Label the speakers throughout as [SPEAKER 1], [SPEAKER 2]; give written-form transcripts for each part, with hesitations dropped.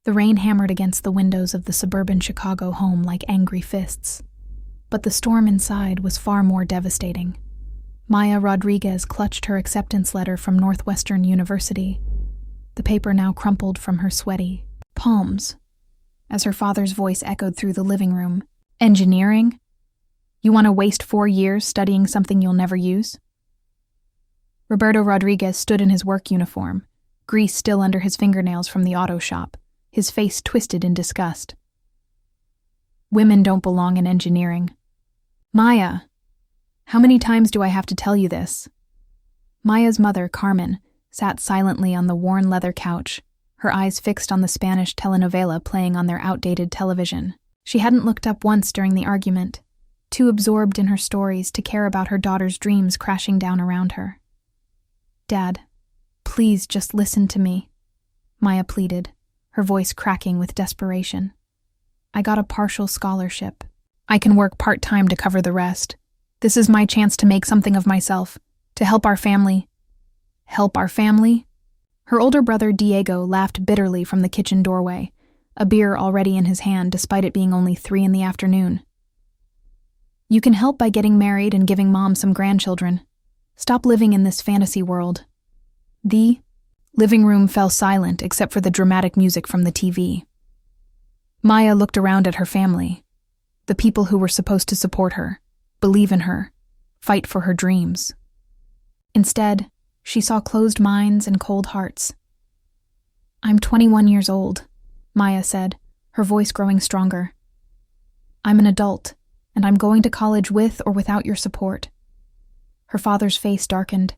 [SPEAKER 1] The rain hammered against the windows of the suburban Chicago home like angry fists. But the storm inside was far more devastating. Maya Rodriguez clutched her acceptance letter from Northwestern University, the paper now crumpled from her sweaty palms, as her father's voice echoed through the living room. Engineering? You want to waste 4 years studying something you'll never use? Roberto Rodriguez stood in his work uniform, grease still under his fingernails from the auto shop, his face twisted in disgust. Women don't belong in engineering. Maya, how many times do I have to tell you this? Maya's mother, Carmen, sat silently on the worn leather couch, her eyes fixed on the Spanish telenovela playing on their outdated television. She hadn't looked up once during the argument, too absorbed in her stories to care about her daughter's dreams crashing down around her. Dad, please just listen to me, Maya pleaded, her voice cracking with desperation. I got a partial scholarship. I can work part-time to cover the rest. This is my chance to make something of myself, to help our family. Help our family? Her older brother Diego laughed bitterly from the kitchen doorway, a beer already in his hand despite it being only 3 p.m. You can help by getting married and giving Mom some grandchildren. Stop living in this fantasy world. The living room fell silent except for the dramatic music from the TV. Maya looked around at her family, the people who were supposed to support her, believe in her, fight for her dreams. Instead, she saw closed minds and cold hearts. I'm 21 years old, Maya said, her voice growing stronger. I'm an adult, and I'm going to college with or without your support. Her father's face darkened.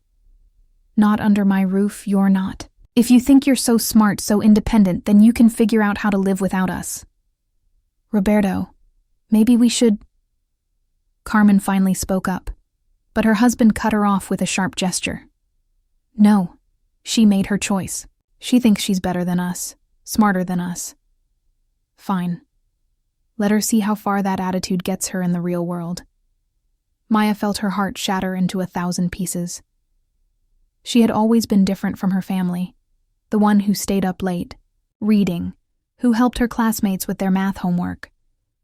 [SPEAKER 1] Not under my roof, you're not. If you think you're so smart, so independent, then you can figure out how to live without us. Roberto, maybe we should... Carmen finally spoke up, but her husband cut her off with a sharp gesture. No, she made her choice. She thinks she's better than us, smarter than us. Fine. Let her see how far that attitude gets her in the real world. Maya felt her heart shatter into 1,000 pieces. She had always been different from her family, the one who stayed up late, reading, who helped her classmates with their math homework,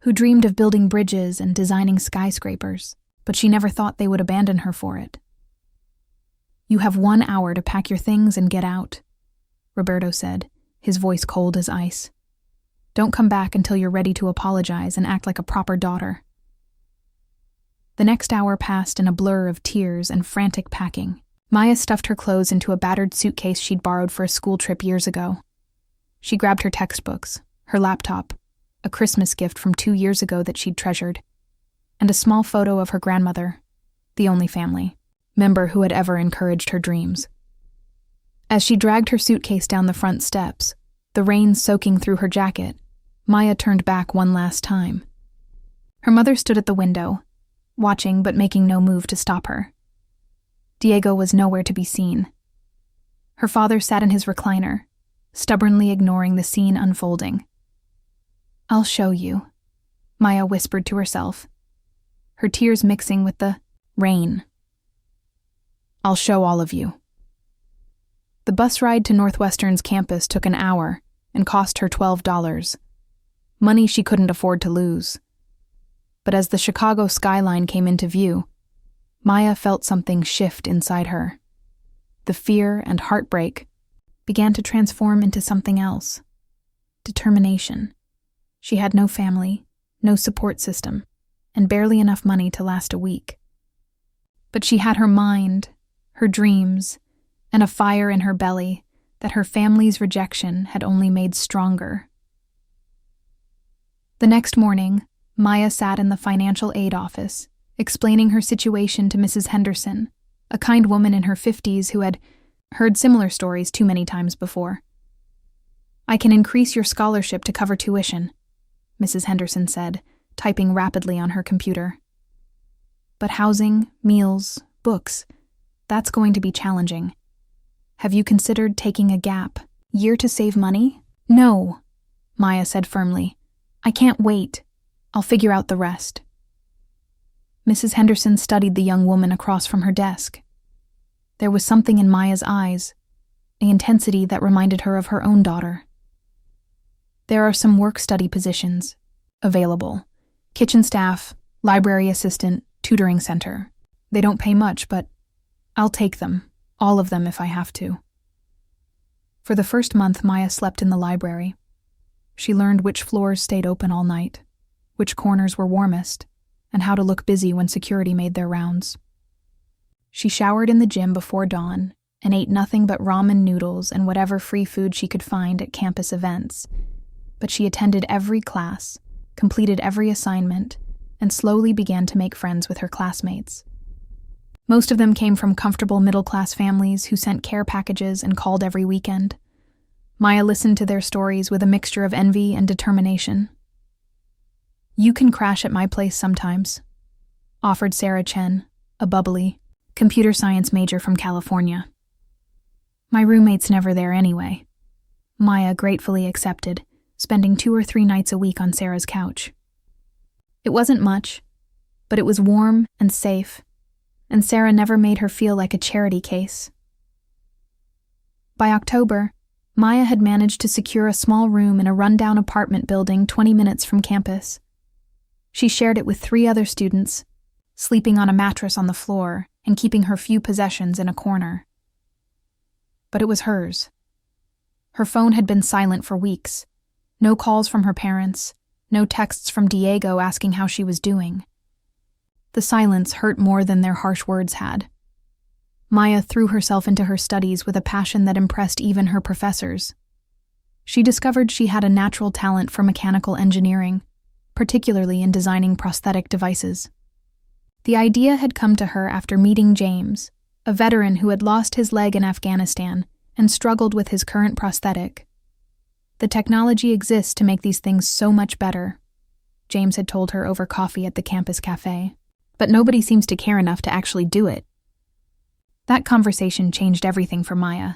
[SPEAKER 1] who dreamed of building bridges and designing skyscrapers, but she never thought they would abandon her for it. You have 1 hour to pack your things and get out, Roberto said, his voice cold as ice. Don't come back until you're ready to apologize and act like a proper daughter. The next hour passed in a blur of tears and frantic packing. Maya stuffed her clothes into a battered suitcase she'd borrowed for a school trip years ago. She grabbed her textbooks, her laptop, a Christmas gift from 2 years ago that she'd treasured, and a small photo of her grandmother, the only family member who had ever encouraged her dreams. As she dragged her suitcase down the front steps, the rain soaking through her jacket, Maya turned back one last time. Her mother stood at the window, watching but making no move to stop her. Diego was nowhere to be seen. Her father sat in his recliner, stubbornly ignoring the scene unfolding. I'll show you, Maya whispered to herself, her tears mixing with the rain. I'll show all of you. The bus ride to Northwestern's campus took an hour and cost her $12, money she couldn't afford to lose. But as the Chicago skyline came into view, Maya felt something shift inside her. The fear and heartbreak began to transform into something else. Determination. She had no family, no support system, and barely enough money to last a week. But she had her mind, her dreams, and a fire in her belly that her family's rejection had only made stronger. The next morning, Maya sat in the financial aid office, explaining her situation to Mrs. Henderson, a kind woman in her 50s who had heard similar stories too many times before. I can increase your scholarship to cover tuition, Mrs. Henderson said, typing rapidly on her computer. But housing, meals, books, that's going to be challenging. Have you considered taking a gap year to save money? No, Maya said firmly. I can't wait. I'll figure out the rest. Mrs. Henderson studied the young woman across from her desk. There was something in Maya's eyes, the intensity that reminded her of her own daughter. There are some work-study positions available. Kitchen staff, library assistant, tutoring center. They don't pay much, but I'll take them, all of them if I have to. For the first month, Maya slept in the library. She learned which floors stayed open all night, which corners were warmest, and how to look busy when security made their rounds. She showered in the gym before dawn and ate nothing but ramen noodles and whatever free food she could find at campus events. But she attended every class, completed every assignment, and slowly began to make friends with her classmates. Most of them came from comfortable middle-class families who sent care packages and called every weekend. Maya listened to their stories with a mixture of envy and determination. "You can crash at my place sometimes," offered Sarah Chen, a bubbly, computer science major from California. "My roommate's never there anyway." Maya gratefully accepted, spending 2 or 3 nights a week on Sarah's couch. It wasn't much, but it was warm and safe, and Sarah never made her feel like a charity case. By October, Maya had managed to secure a small room in a rundown apartment building 20 minutes from campus. She shared it with 3 other students, sleeping on a mattress on the floor and keeping her few possessions in a corner. But it was hers. Her phone had been silent for weeks. No calls from her parents, no texts from Diego asking how she was doing. The silence hurt more than their harsh words had. Maya threw herself into her studies with a passion that impressed even her professors. She discovered she had a natural talent for mechanical engineering, particularly in designing prosthetic devices. The idea had come to her after meeting James, a veteran who had lost his leg in Afghanistan and struggled with his current prosthetic. "The technology exists to make these things so much better," James had told her over coffee at the campus cafe. "But nobody seems to care enough to actually do it." That conversation changed everything for Maya.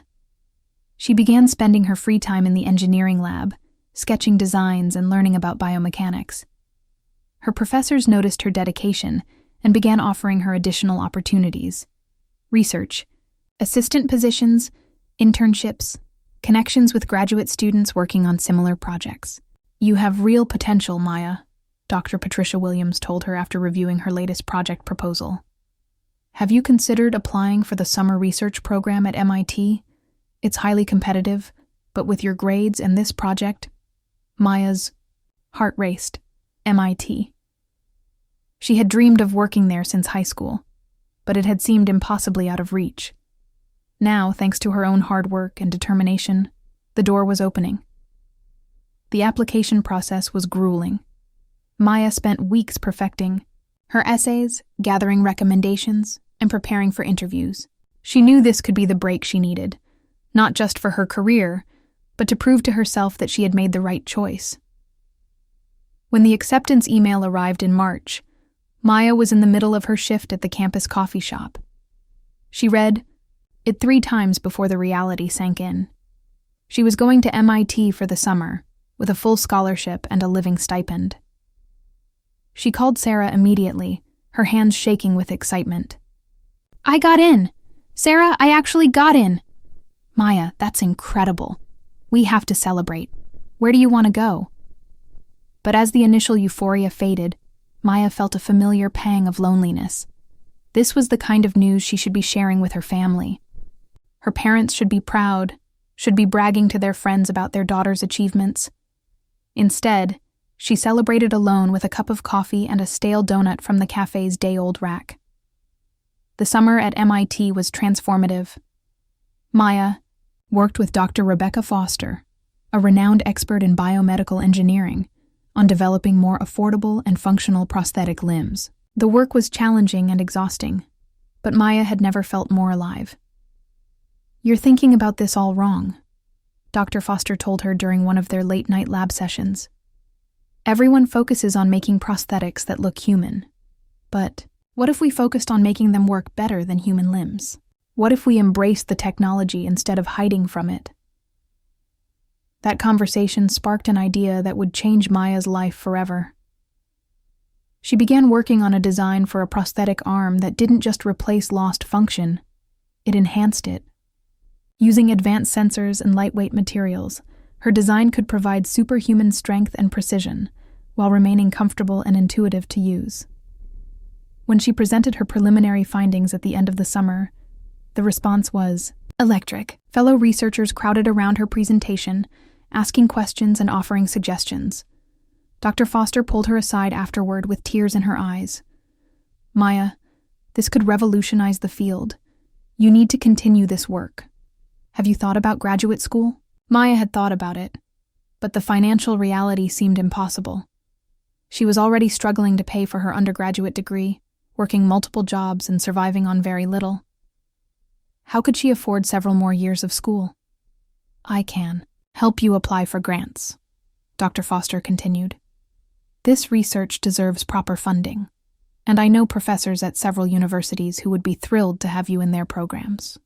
[SPEAKER 1] She began spending her free time in the engineering lab, sketching designs and learning about biomechanics. Her professors noticed her dedication and began offering her additional opportunities: research, assistant positions, internships, connections with graduate students working on similar projects. "You have real potential, Maya," Dr. Patricia Williams told her after reviewing her latest project proposal. "Have you considered applying for the summer research program at MIT? It's highly competitive, but with your grades and this project..." Maya's heart raced. MIT. She had dreamed of working there since high school, but it had seemed impossibly out of reach. Now, thanks to her own hard work and determination, the door was opening. The application process was grueling. Maya spent weeks perfecting her essays, gathering recommendations, and preparing for interviews. She knew this could be the break she needed, not just for her career, but to prove to herself that she had made the right choice. When the acceptance email arrived in March, Maya was in the middle of her shift at the campus coffee shop. She read it 3 times before the reality sank in. She was going to MIT for the summer, with a full scholarship and a living stipend. She called Sarah immediately, her hands shaking with excitement. "I got in! Sarah, I actually got in!" "Maya, that's incredible. We have to celebrate. Where do you want to go?" But as the initial euphoria faded, Maya felt a familiar pang of loneliness. This was the kind of news she should be sharing with her family. Her parents should be proud, should be bragging to their friends about their daughter's achievements. Instead, she celebrated alone with a cup of coffee and a stale donut from the cafe's day-old rack. The summer at MIT was transformative. Maya worked with Dr. Rebecca Foster, a renowned expert in biomedical engineering, on developing more affordable and functional prosthetic limbs. The work was challenging and exhausting, but Maya had never felt more alive. "You're thinking about this all wrong," Dr. Foster told her during one of their late-night lab sessions. "Everyone focuses on making prosthetics that look human. But what if we focused on making them work better than human limbs? What if we embraced the technology instead of hiding from it?" That conversation sparked an idea that would change Maya's life forever. She began working on a design for a prosthetic arm that didn't just replace lost function, it enhanced it. Using advanced sensors and lightweight materials, Her design could provide superhuman strength and precision, while remaining comfortable and intuitive to use. When she presented her preliminary findings at the end of the summer, the response was electric. Fellow researchers crowded around her presentation, asking questions and offering suggestions. Dr. Foster pulled her aside afterward with tears in her eyes. "Maya, this could revolutionize the field. You need to continue this work. Have you thought about graduate school?" Maya had thought about it, but the financial reality seemed impossible. She was already struggling to pay for her undergraduate degree, working multiple jobs and surviving on very little. How could she afford several more years of school? "I can help you apply for grants," Dr. Foster continued. "This research deserves proper funding, and I know professors at several universities who would be thrilled to have you in their programs."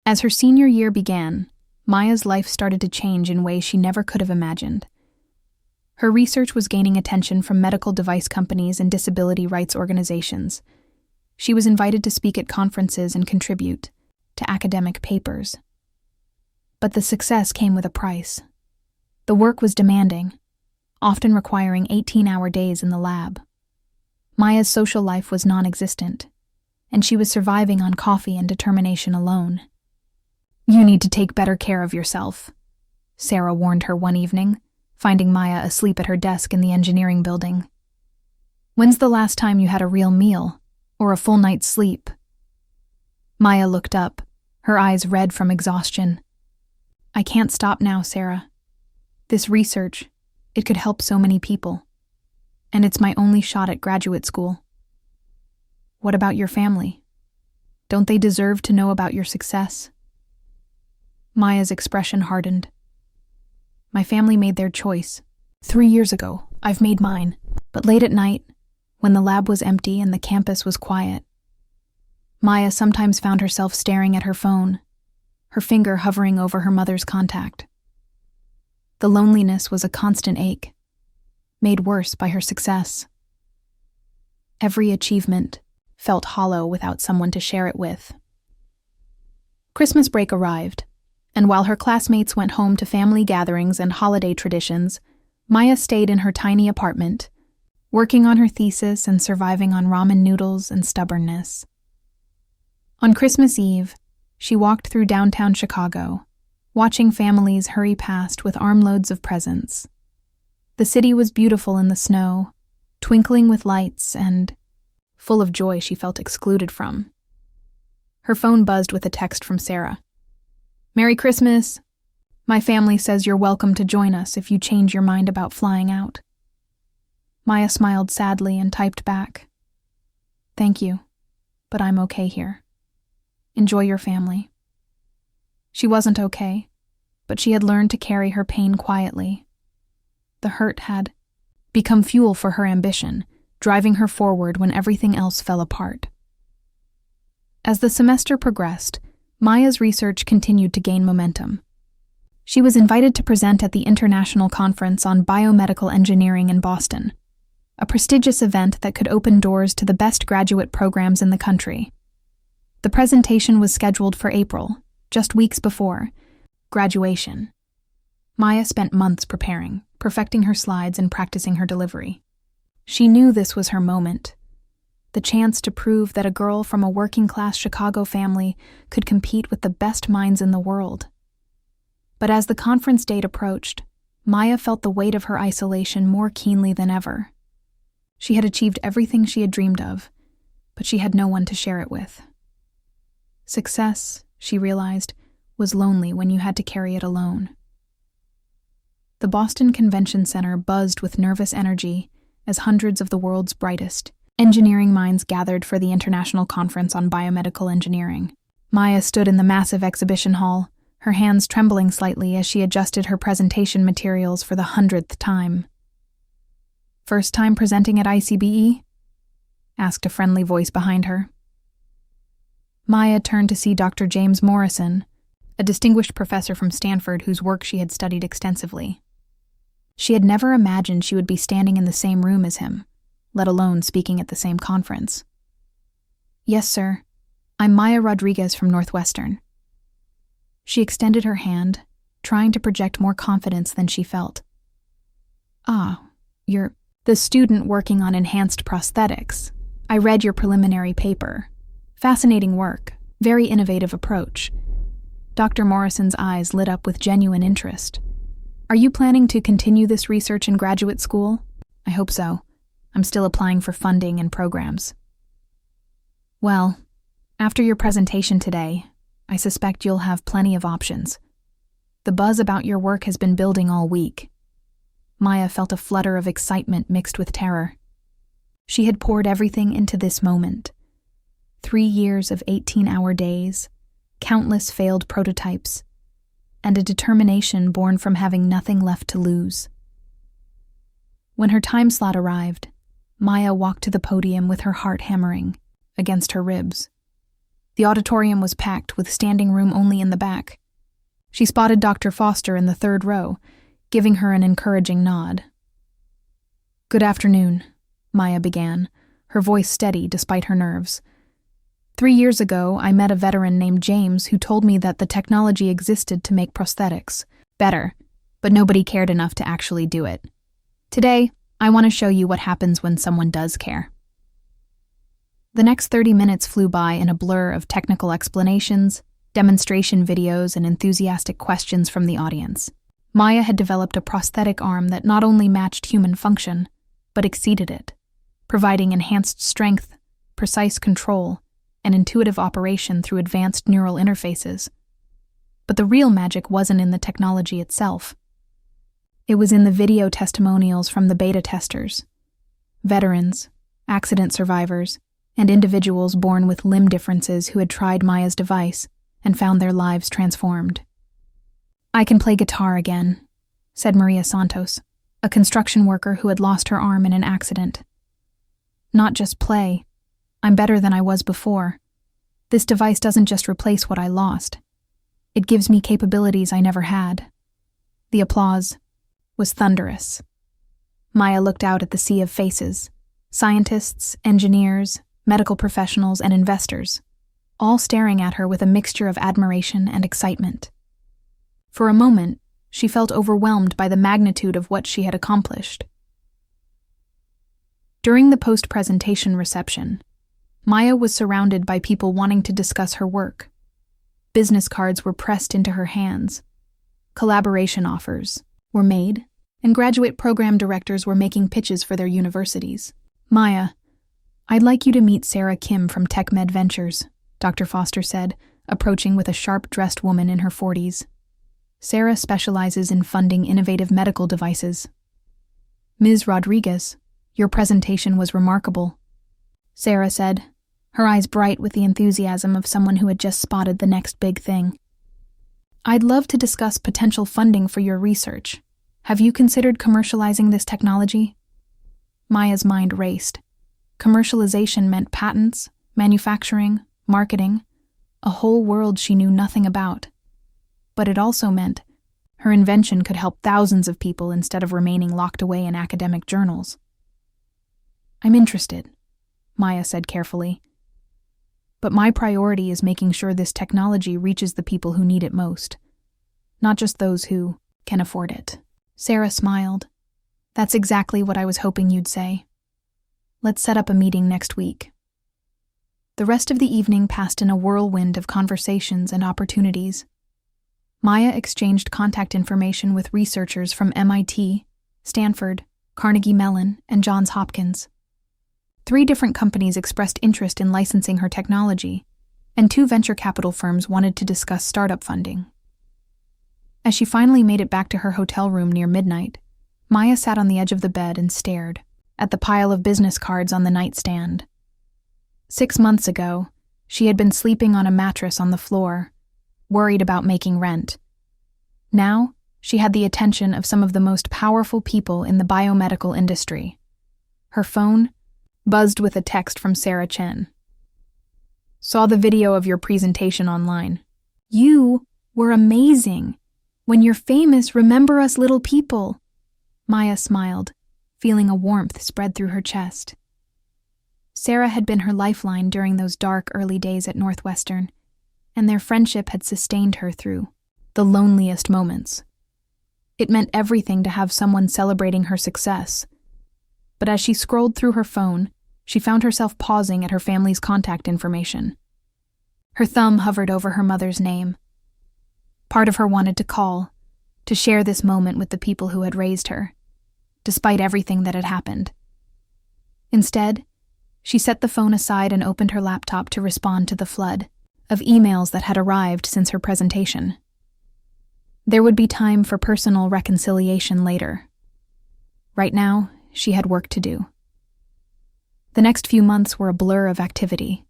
[SPEAKER 1] As her senior year began, Maya's life started to change in ways she never could have imagined. Her research was gaining attention from medical device companies and disability rights organizations. She was invited to speak at conferences and contribute to academic papers. But the success came with a price. The work was demanding, often requiring 18-hour days in the lab. Maya's social life was non-existent, and she was surviving on coffee and determination alone. "You need to take better care of yourself," Sarah warned her one evening, finding Maya asleep at her desk in the engineering building. "When's the last time you had a real meal, or a full night's sleep?" Maya looked up, her eyes red from exhaustion. "I can't stop now, Sarah. This research, it could help so many people. And it's my only shot at graduate school." "What about your family? Don't they deserve to know about your success?" Maya's expression hardened. "My family made their choice. 3 years ago, I've made mine. But late at night, when the lab was empty and the campus was quiet, Maya sometimes found herself staring at her phone, her finger hovering over her mother's contact. The loneliness was a constant ache, made worse by her success. Every achievement felt hollow without someone to share it with. Christmas break arrived, and while her classmates went home to family gatherings and holiday traditions, Maya stayed in her tiny apartment, working on her thesis and surviving on ramen noodles and stubbornness. On Christmas Eve, she walked through downtown Chicago, watching families hurry past with armloads of presents. The city was beautiful in the snow, twinkling with lights and full of joy she felt excluded from. Her phone buzzed with a text from Sarah. "Merry Christmas! My family says you're welcome to join us if you change your mind about flying out." Maya smiled sadly and typed back, "Thank you, but I'm okay here. Enjoy your family." She wasn't okay, but she had learned to carry her pain quietly. The hurt had become fuel for her ambition, driving her forward when everything else fell apart. As the semester progressed, Maya's research continued to gain momentum. She was invited to present at the International Conference on Biomedical Engineering in Boston, a prestigious event that could open doors to the best graduate programs in the country. The presentation was scheduled for April, just weeks before graduation. Maya spent months preparing, perfecting her slides and practicing her delivery. She knew this was her moment, the chance to prove that a girl from a working-class Chicago family could compete with the best minds in the world. But as the conference date approached, Maya felt the weight of her isolation more keenly than ever. She had achieved everything she had dreamed of, but she had no one to share it with. Success, she realized, was lonely when you had to carry it alone. The Boston Convention Center buzzed with nervous energy as hundreds of the world's brightest engineering minds gathered for the International Conference on Biomedical Engineering. Maya stood in the massive exhibition hall, her hands trembling slightly as she adjusted her presentation materials for the 100th time. "First time presenting at ICBE?" asked a friendly voice behind her. Maya turned to see Dr. James Morrison, a distinguished professor from Stanford whose work she had studied extensively. She had never imagined she would be standing in the same room as him, let alone speaking at the same conference. "Yes, sir. I'm Maya Rodriguez from Northwestern." She extended her hand, trying to project more confidence than she felt. "Ah, you're the student working on enhanced prosthetics. I read your preliminary paper. Fascinating work, very innovative approach." Dr. Morrison's eyes lit up with genuine interest. "Are you planning to continue this research in graduate school?" "I hope so. I'm still applying for funding and programs." "Well, after your presentation today, I suspect you'll have plenty of options. The buzz about your work has been building all week." Maya felt a flutter of excitement mixed with terror. She had poured everything into this moment. 3 years of 18-hour days, countless failed prototypes, and a determination born from having nothing left to lose. When her time slot arrived, Maya walked to the podium with her heart hammering against her ribs. The auditorium was packed with standing room only in the back. She spotted Dr. Foster in the 3rd row, giving her an encouraging nod. "Good afternoon," Maya began, her voice steady despite her nerves. 3 years ago, I met a veteran named James who told me that the technology existed to make prosthetics better, but nobody cared enough to actually do it. Today, I want to show you what happens when someone does care." The next 30 minutes flew by in a blur of technical explanations, demonstration videos, and enthusiastic questions from the audience. Maya had developed a prosthetic arm that not only matched human function, but exceeded it, providing enhanced strength, precise control, and intuitive operation through advanced neural interfaces. But the real magic wasn't in the technology itself. It was in the video testimonials from the beta testers. Veterans, accident survivors, and individuals born with limb differences who had tried Maya's device and found their lives transformed. "I can play guitar again," said Maria Santos, a construction worker who had lost her arm in an accident. "Not just play. I'm better than I was before. This device doesn't just replace what I lost. It gives me capabilities I never had." The applause was thunderous. Maya looked out at the sea of faces, scientists, engineers, medical professionals, and investors, all staring at her with a mixture of admiration and excitement. For a moment, she felt overwhelmed by the magnitude of what she had accomplished. During the post-presentation reception, Maya was surrounded by people wanting to discuss her work. Business cards were pressed into her hands. Collaboration offers were made, and graduate program directors were making pitches for their universities. "Maya, I'd like you to meet Sarah Kim from TechMed Ventures," Dr. Foster said, approaching with a sharp-dressed woman in her 40s. "Sarah specializes in funding innovative medical devices." "Ms. Rodriguez, your presentation was remarkable," Sarah said, her eyes bright with the enthusiasm of someone who had just spotted the next big thing. "I'd love to discuss potential funding for your research. Have you considered commercializing this technology?" Maya's mind raced. Commercialization meant patents, manufacturing, marketing, a whole world she knew nothing about. But it also meant her invention could help thousands of people instead of remaining locked away in academic journals. "I'm interested," Maya said carefully. "But my priority is making sure this technology reaches the people who need it most, not just those who can afford it." Sarah smiled. "That's exactly what I was hoping you'd say. Let's set up a meeting next week." The rest of the evening passed in a whirlwind of conversations and opportunities. Maya exchanged contact information with researchers from MIT, Stanford, Carnegie Mellon, and Johns Hopkins. 3 different companies expressed interest in licensing her technology, and 2 venture capital firms wanted to discuss startup funding. As she finally made it back to her hotel room near midnight, Maya sat on the edge of the bed and stared at the pile of business cards on the nightstand. 6 months ago, she had been sleeping on a mattress on the floor, worried about making rent. Now, she had the attention of some of the most powerful people in the biomedical industry. Her phone buzzed with a text from Sarah Chen. "Saw the video of your presentation online. You were amazing. When you're famous, remember us little people." Maya smiled, feeling a warmth spread through her chest. Sarah had been her lifeline during those dark early days at Northwestern, and their friendship had sustained her through the loneliest moments. It meant everything to have someone celebrating her success. But as she scrolled through her phone, she found herself pausing at her family's contact information. Her thumb hovered over her mother's name. Part of her wanted to call, to share this moment with the people who had raised her, despite everything that had happened. Instead, she set the phone aside and opened her laptop to respond to the flood of emails that had arrived since her presentation. There would be time for personal reconciliation later. Right now, she had work to do. The next few months were a blur of activity.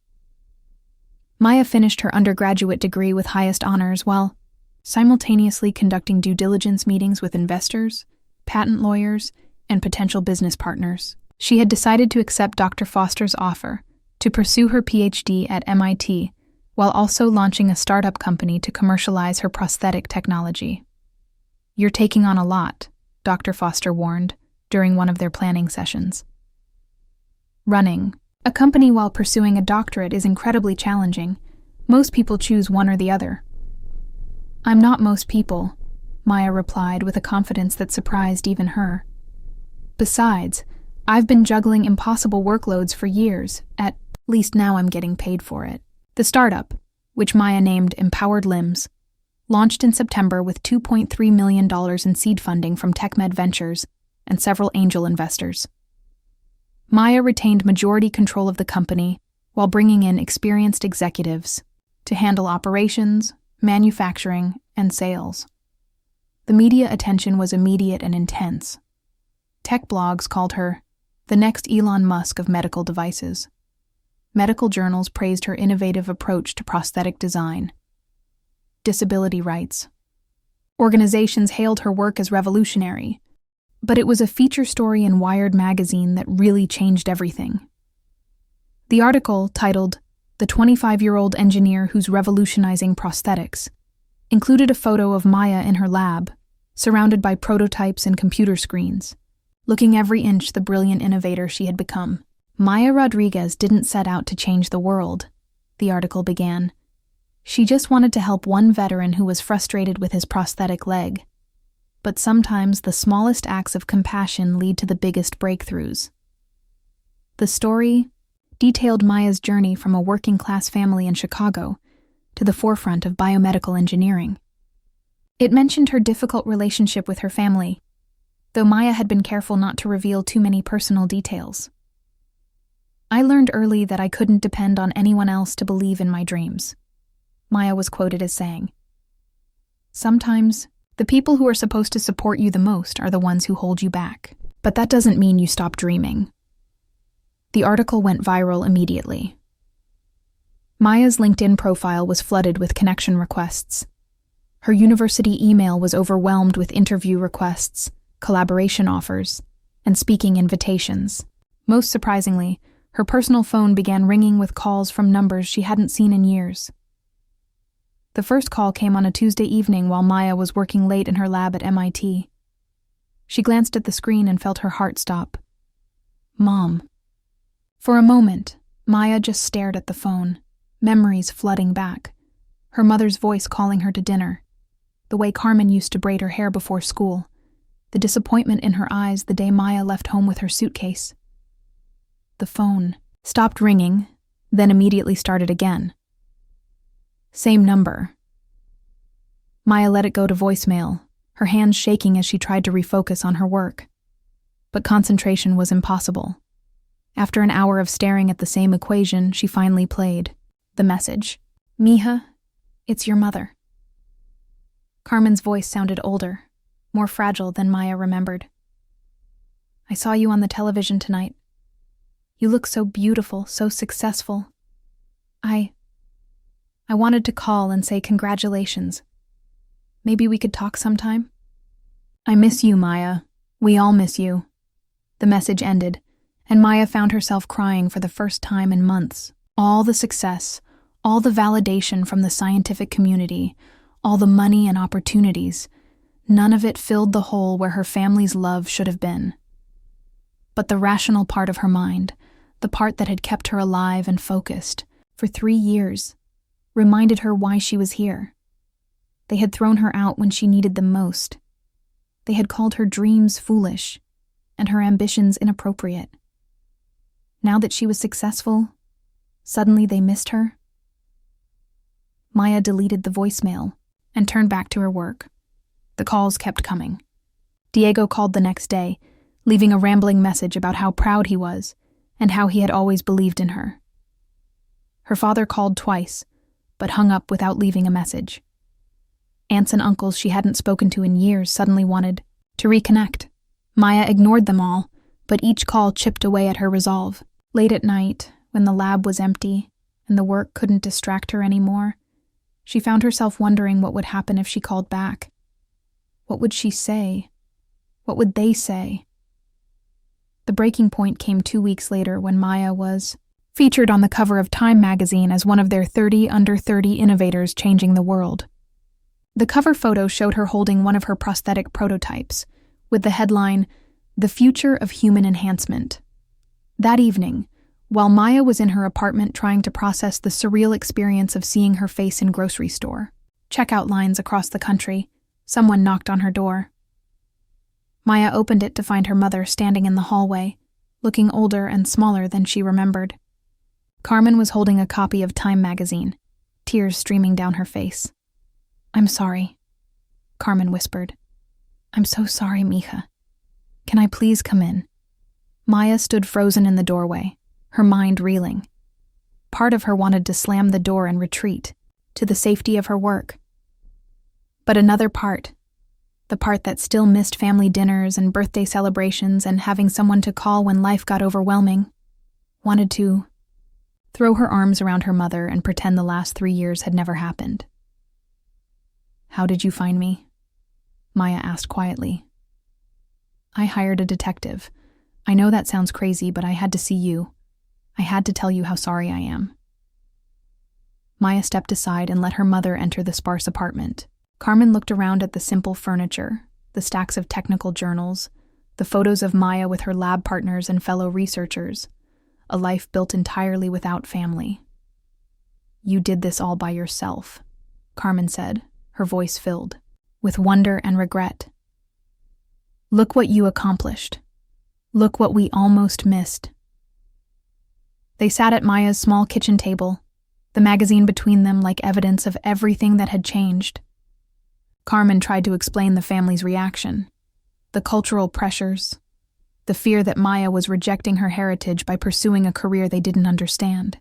[SPEAKER 1] Maya finished her undergraduate degree with highest honors while simultaneously conducting due diligence meetings with investors, patent lawyers, and potential business partners. She had decided to accept Dr. Foster's offer to pursue her PhD at MIT while also launching a startup company to commercialize her prosthetic technology. "You're taking on a lot," Dr. Foster warned during one of their planning sessions. Running a company while pursuing a doctorate is incredibly challenging. Most people choose one or the other. "I'm not most people," Maya replied with a confidence that surprised even her. "Besides, I've been juggling impossible workloads for years, at least now I'm getting paid for it." The startup, which Maya named Empowered Limbs, launched in September with $2.3 million in seed funding from TechMed Ventures and several angel investors. Maya retained majority control of the company while bringing in experienced executives to handle operations, manufacturing, and sales. The media attention was immediate and intense. Tech blogs called her the next Elon Musk of medical devices. Medical journals praised her innovative approach to prosthetic design. Disability rights. Organizations hailed her work as revolutionary, but it was a feature story in Wired magazine that really changed everything. The article, titled "The 25-Year-Old Engineer Who's Revolutionizing Prosthetics," included a photo of Maya in her lab, surrounded by prototypes and computer screens, looking every inch the brilliant innovator she had become. "Maya Rodriguez didn't set out to change the world," the article began. "She just wanted to help one veteran who was frustrated with his prosthetic leg. But sometimes the smallest acts of compassion lead to the biggest breakthroughs." The story detailed Maya's journey from a working-class family in Chicago to the forefront of biomedical engineering. It mentioned her difficult relationship with her family, though Maya had been careful not to reveal too many personal details. "I learned early that I couldn't depend on anyone else to believe in my dreams," Maya was quoted as saying. "Sometimes, the people who are supposed to support you the most are the ones who hold you back. But that doesn't mean you stop dreaming." The article went viral immediately. Maya's LinkedIn profile was flooded with connection requests. Her university email was overwhelmed with interview requests, collaboration offers, and speaking invitations. Most surprisingly, her personal phone began ringing with calls from numbers she hadn't seen in years. The first call came on a Tuesday evening while Maya was working late in her lab at MIT. She glanced at the screen and felt her heart stop. "Mom." For a moment, Maya just stared at the phone, memories flooding back. Her mother's voice calling her to dinner, the way Carmen used to braid her hair before school, the disappointment in her eyes the day Maya left home with her suitcase. The phone stopped ringing, then immediately started again. Same number. Maya let it go to voicemail, her hands shaking as she tried to refocus on her work. But concentration was impossible. After an hour of staring at the same equation, she finally played the message. "Mija, it's your mother." Carmen's voice sounded older, more fragile than Maya remembered. "I saw you on the television tonight. You look so beautiful, so successful. I wanted to call and say congratulations. Maybe we could talk sometime?" "I miss you, Maya. We all miss you." The message ended, and Maya found herself crying for the first time in months. All the success, all the validation from the scientific community, all the money and opportunities, none of it filled the hole where her family's love should have been. But the rational part of her mind, the part that had kept her alive and focused for 3 years, reminded her why she was here. They had thrown her out when she needed them most. They had called her dreams foolish and her ambitions inappropriate. Now that she was successful, suddenly they missed her. Maya deleted the voicemail and turned back to her work. The calls kept coming. Diego called the next day, leaving a rambling message about how proud he was and how he had always believed in her. Her father called twice, but hung up without leaving a message. Aunts and uncles she hadn't spoken to in years suddenly wanted to reconnect. Maya ignored them all, but each call chipped away at her resolve. Late at night, when the lab was empty and the work couldn't distract her anymore, she found herself wondering what would happen if she called back. What would she say? What would they say? The breaking point came 2 weeks later when Maya was featured on the cover of Time magazine as one of their 30 under 30 innovators changing the world. The cover photo showed her holding one of her prosthetic prototypes, with the headline, "The Future of Human Enhancement." That evening, while Maya was in her apartment trying to process the surreal experience of seeing her face in grocery store, checkout lines across the country, someone knocked on her door. Maya opened it to find her mother standing in the hallway, looking older and smaller than she remembered. Carmen was holding a copy of Time magazine, tears streaming down her face. "I'm sorry," Carmen whispered. "I'm so sorry, mija. Can I please come in?" Maya stood frozen in the doorway, her mind reeling. Part of her wanted to slam the door and retreat, to the safety of her work. But another part, the part that still missed family dinners and birthday celebrations and having someone to call when life got overwhelming, wanted to throw her arms around her mother and pretend the last 3 years had never happened. "How did you find me?" Maya asked quietly. "I hired a detective. I know that sounds crazy, but I had to see you. I had to tell you how sorry I am." Maya stepped aside and let her mother enter the sparse apartment. Carmen looked around at the simple furniture, the stacks of technical journals, the photos of Maya with her lab partners and fellow researchers, a life built entirely without family. "You did this all by yourself," Carmen said, her voice filled with wonder and regret. "Look what you accomplished. Look what we almost missed." They sat at Maya's small kitchen table, the magazine between them like evidence of everything that had changed. Carmen tried to explain the family's reaction, the cultural pressures, the fear that Maya was rejecting her heritage by pursuing a career they didn't understand.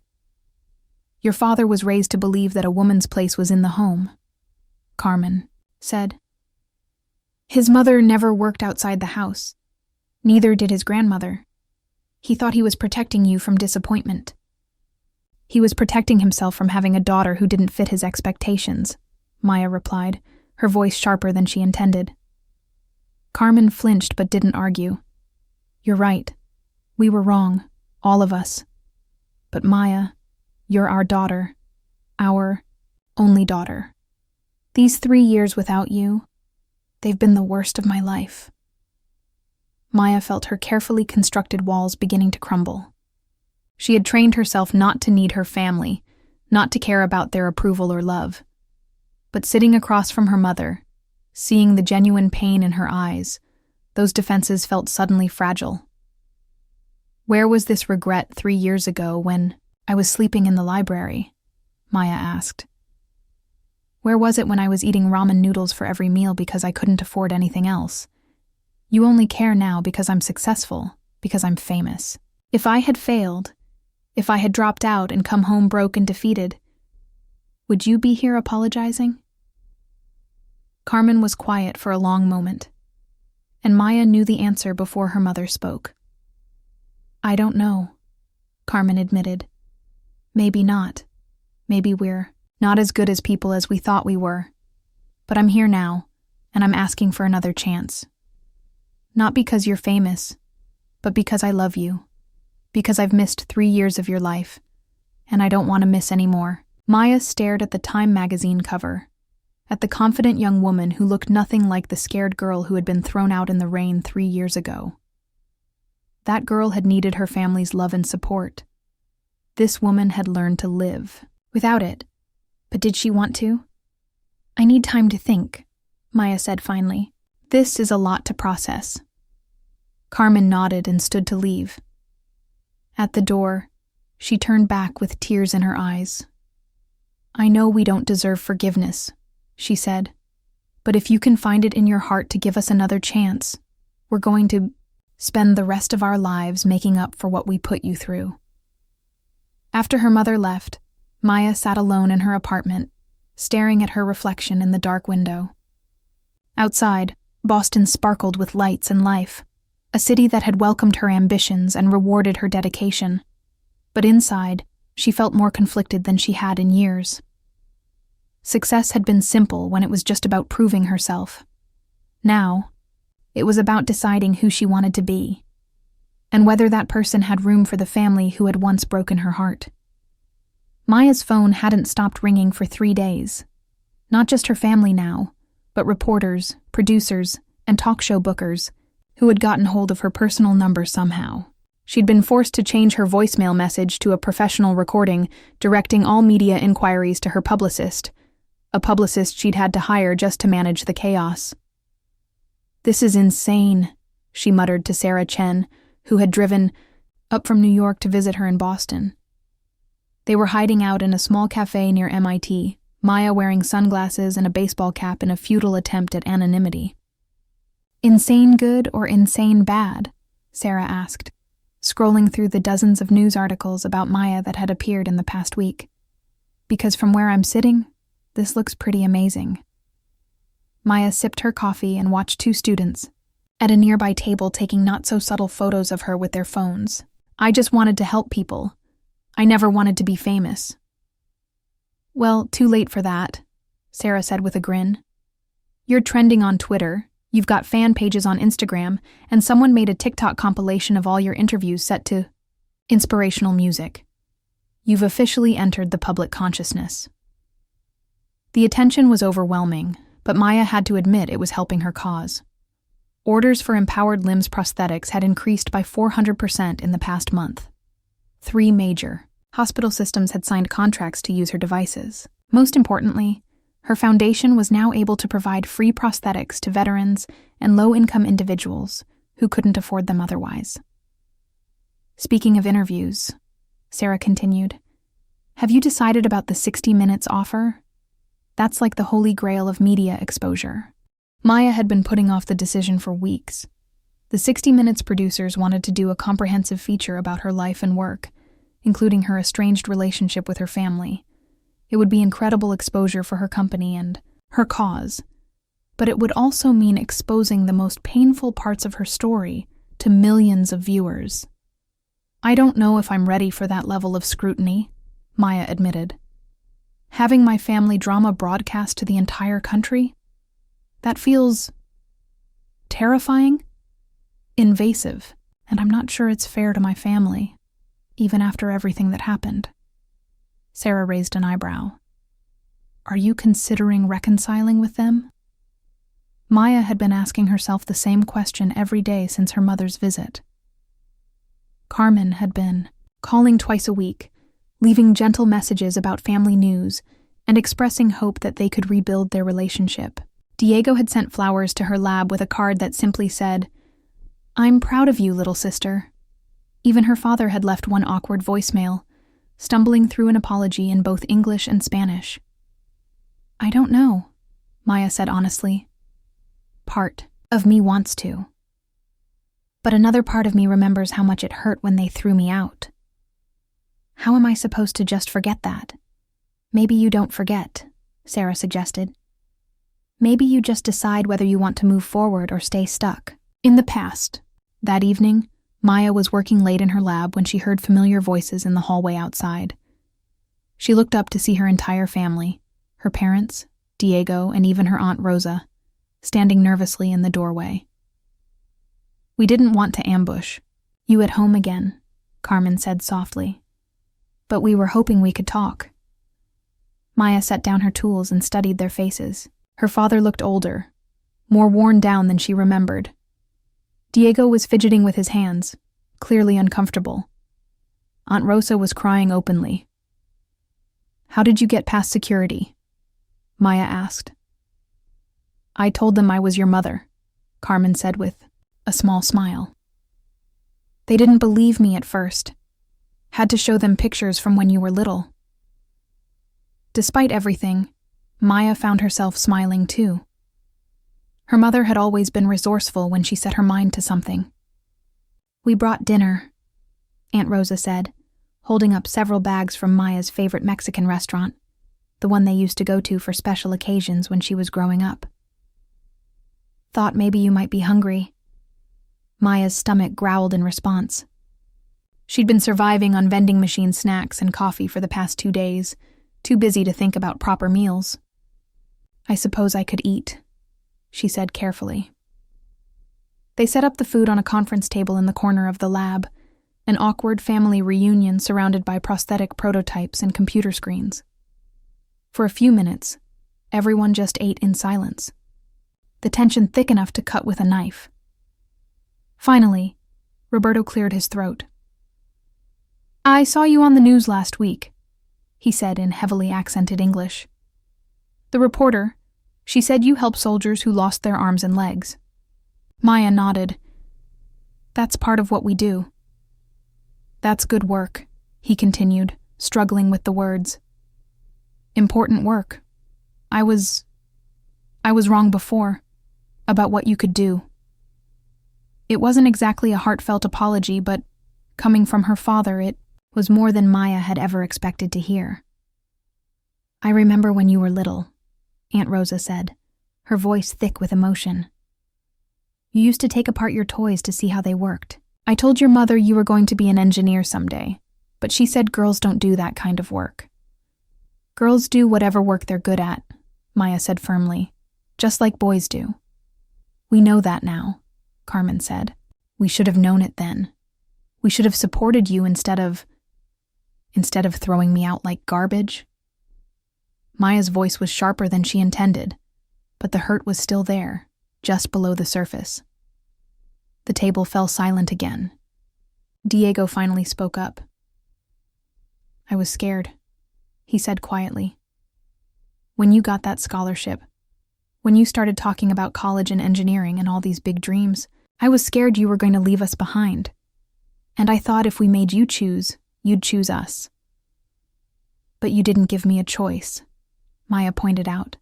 [SPEAKER 1] "Your father was raised to believe that a woman's place was in the home," Carmen said. "His mother never worked outside the house. Neither did his grandmother. He thought he was protecting you from disappointment. He was protecting himself from having a daughter who didn't fit his expectations," Maya replied, her voice sharper than she intended. Carmen flinched but didn't argue. "You're right. We were wrong, all of us. But Maya, you're our daughter, our only daughter. These 3 years without you, they've been the worst of my life." Maya felt her carefully constructed walls beginning to crumble. She had trained herself not to need her family, not to care about their approval or love. But sitting across from her mother, seeing the genuine pain in her eyes, those defenses felt suddenly fragile. "Where was this regret 3 years ago when I was sleeping in the library?" Maya asked. "Where was it when I was eating ramen noodles for every meal because I couldn't afford anything else? You only care now because I'm successful, because I'm famous. If I had failed, if I had dropped out and come home broke and defeated, would you be here apologizing?" Carmen was quiet for a long moment, and Maya knew the answer before her mother spoke. "I don't know," Carmen admitted. "Maybe not. Maybe we're not as good as people as we thought we were. But I'm here now, and I'm asking for another chance. Not because you're famous, but because I love you. Because I've missed 3 years of your life, and I don't want to miss any more." Maya stared at the Time magazine cover, at the confident young woman who looked nothing like the scared girl who had been thrown out in the rain 3 years ago. That girl had needed her family's love and support. This woman had learned to live without it. But did she want to? I need time to think, Maya said finally. This is a lot to process. Carmen nodded and stood to leave. At the door, she turned back with tears in her eyes. I know we don't deserve forgiveness, she said, but if you can find it in your heart to give us another chance, we're going to spend the rest of our lives making up for what we put you through. After her mother left, Maya sat alone in her apartment, staring at her reflection in the dark window. Outside, Boston sparkled with lights and life, a city that had welcomed her ambitions and rewarded her dedication. But inside, she felt more conflicted than she had in years. Success had been simple when it was just about proving herself. Now, it was about deciding who she wanted to be, and whether that person had room for the family who had once broken her heart. Maya's phone hadn't stopped ringing for 3 days. Not just her family now, but reporters, producers, and talk show bookers who had gotten hold of her personal number somehow. She'd been forced to change her voicemail message to a professional recording, directing all media inquiries to her publicist, a publicist she'd had to hire just to manage the chaos. This is insane, she muttered to Sarah Chen, who had driven up from New York to visit her in Boston. They were hiding out in a small cafe near MIT, Maya wearing sunglasses and a baseball cap in a futile attempt at anonymity. Insane good or insane bad? Sarah asked, scrolling through the dozens of news articles about Maya that had appeared in the past week. Because from where I'm sitting, this looks pretty amazing. Maya sipped her coffee and watched 2 students at a nearby table taking not-so-subtle photos of her with their phones. I just wanted to help people. I never wanted to be famous. Well, too late for that, Sarah said with a grin. You're trending on Twitter, you've got fan pages on Instagram, and someone made a TikTok compilation of all your interviews set to inspirational music. You've officially entered the public consciousness. The attention was overwhelming, but Maya had to admit it was helping her cause. Orders for empowered limbs prosthetics had increased by 400% in the past month. 3 major hospital systems had signed contracts to use her devices. Most importantly, her foundation was now able to provide free prosthetics to veterans and low-income individuals who couldn't afford them otherwise. Speaking of interviews, Sarah continued, have you decided about the 60 Minutes offer? That's like the holy grail of media exposure. Maya had been putting off the decision for weeks. The 60 Minutes producers wanted to do a comprehensive feature about her life and work, including her estranged relationship with her family. It would be incredible exposure for her company and her cause, but it would also mean exposing the most painful parts of her story to millions of viewers. I don't know if I'm ready for that level of scrutiny, Maya admitted. Having my family drama broadcast to the entire country? That feels terrifying, invasive, and I'm not sure it's fair to my family, even after everything that happened. Sarah raised an eyebrow. Are you considering reconciling with them? Maya had been asking herself the same question every day since her mother's visit. Carmen had been calling twice a week, leaving gentle messages about family news and expressing hope that they could rebuild their relationship. Diego had sent flowers to her lab with a card that simply said, I'm proud of you, little sister. Even her father had left one awkward voicemail, stumbling through an apology in both English and Spanish. I don't know, Maya said honestly. Part of me wants to. But another part of me remembers how much it hurt when they threw me out. How am I supposed to just forget that? Maybe you don't forget, Sarah suggested. Maybe you just decide whether you want to move forward or stay stuck. In the past, that evening, Maya was working late in her lab when she heard familiar voices in the hallway outside. She looked up to see her entire family, her parents, Diego, and even her Aunt Rosa, standing nervously in the doorway. We didn't want to ambush you at home again, Carmen said softly. But we were hoping we could talk. Maya set down her tools and studied their faces. Her father looked older, more worn down than she remembered. Diego was fidgeting with his hands, clearly uncomfortable. Aunt Rosa was crying openly. How did you get past security? Maya asked, I told them I was your mother, Carmen said with a small smile. They didn't believe me at first. Had to show them pictures from when you were little. Despite everything, Maya found herself smiling too. Her mother had always been resourceful when she set her mind to something. We brought dinner, Aunt Rosa said, holding up several bags from Maya's favorite Mexican restaurant, the one they used to go to for special occasions when she was growing up. Thought maybe you might be hungry. Maya's stomach growled in response. She'd been surviving on vending machine snacks and coffee for the past 2 days, too busy to think about proper meals. I suppose I could eat, she said carefully. They set up the food on a conference table in the corner of the lab, an awkward family reunion surrounded by prosthetic prototypes and computer screens. For a few minutes, everyone just ate in silence, the tension thick enough to cut with a knife. Finally, Roberto cleared his throat. I saw you on the news last week, he said in heavily accented English. The reporter, she said you help soldiers who lost their arms and legs. Maya nodded. That's part of what we do. That's good work, he continued, struggling with the words. Important work. I was wrong before, about what you could do. It wasn't exactly a heartfelt apology, but coming from her father, it was more than Maya had ever expected to hear. I remember when you were little, Aunt Rosa said, her voice thick with emotion. You used to take apart your toys to see how they worked. I told your mother you were going to be an engineer someday, but she said girls don't do that kind of work. Girls do whatever work they're good at, Maya said firmly, just like boys do. We know that now, Carmen said. We should have known it then. We should have supported you instead of throwing me out like garbage. Maya's voice was sharper than she intended, but the hurt was still there, just below the surface. The table fell silent again. Diego finally spoke up. I was scared, he said quietly. When you got that scholarship, when you started talking about college and engineering and all these big dreams, I was scared you were going to leave us behind. And I thought if we made you choose, you'd choose us. But you didn't give me a choice, Maya pointed out.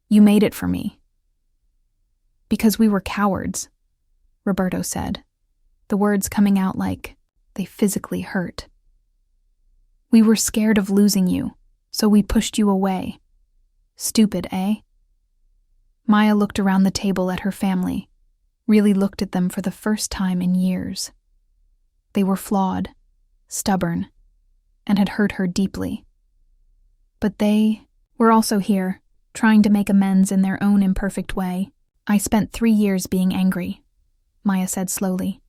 [SPEAKER 1] You made it for me. Because we were cowards, Roberto said, the words coming out like they physically hurt. We were scared of losing you, so we pushed you away. Stupid, eh? Maya looked around the table at her family, really looked at them for the first time in years. They were flawed, stubborn, and had hurt her deeply. But they were also here, trying to make amends in their own imperfect way. I spent 3 years being angry, Maya said slowly.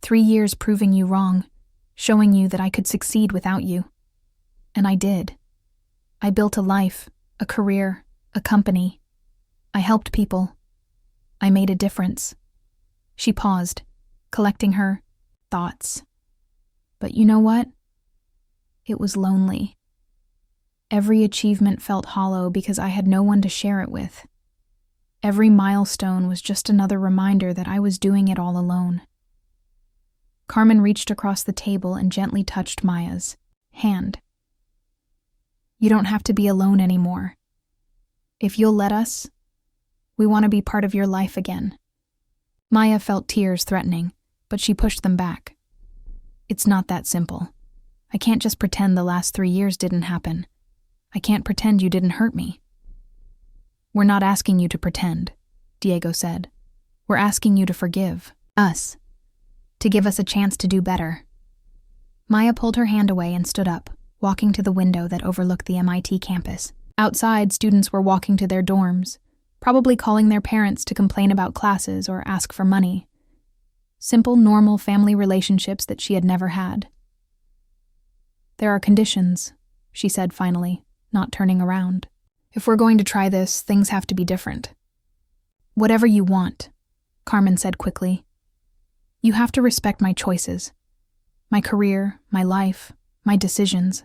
[SPEAKER 1] 3 years proving you wrong, showing you that I could succeed without you. And I did. I built a life, a career, a company. I helped people. I made a difference. She paused, collecting her thoughts. But you know what? It was lonely. Every achievement felt hollow because I had no one to share it with. Every milestone was just another reminder that I was doing it all alone. Carmen reached across the table and gently touched Maya's hand. You don't have to be alone anymore. If you'll let us, we want to be part of your life again. Maya felt tears threatening, but she pushed them back. It's not that simple. I can't just pretend the last 3 years didn't happen. I can't pretend you didn't hurt me. We're not asking you to pretend, Diego said. We're asking you to forgive us, to give us a chance to do better. Maya pulled her hand away and stood up, walking to the window that overlooked the MIT campus. Outside, students were walking to their dorms, probably calling their parents to complain about classes or ask for money. Simple, normal family relationships that she had never had. There are conditions, she said finally, not turning around. If we're going to try this, things have to be different. Whatever you want, Carmen said quickly. You have to respect my choices. My career, my life, my decisions.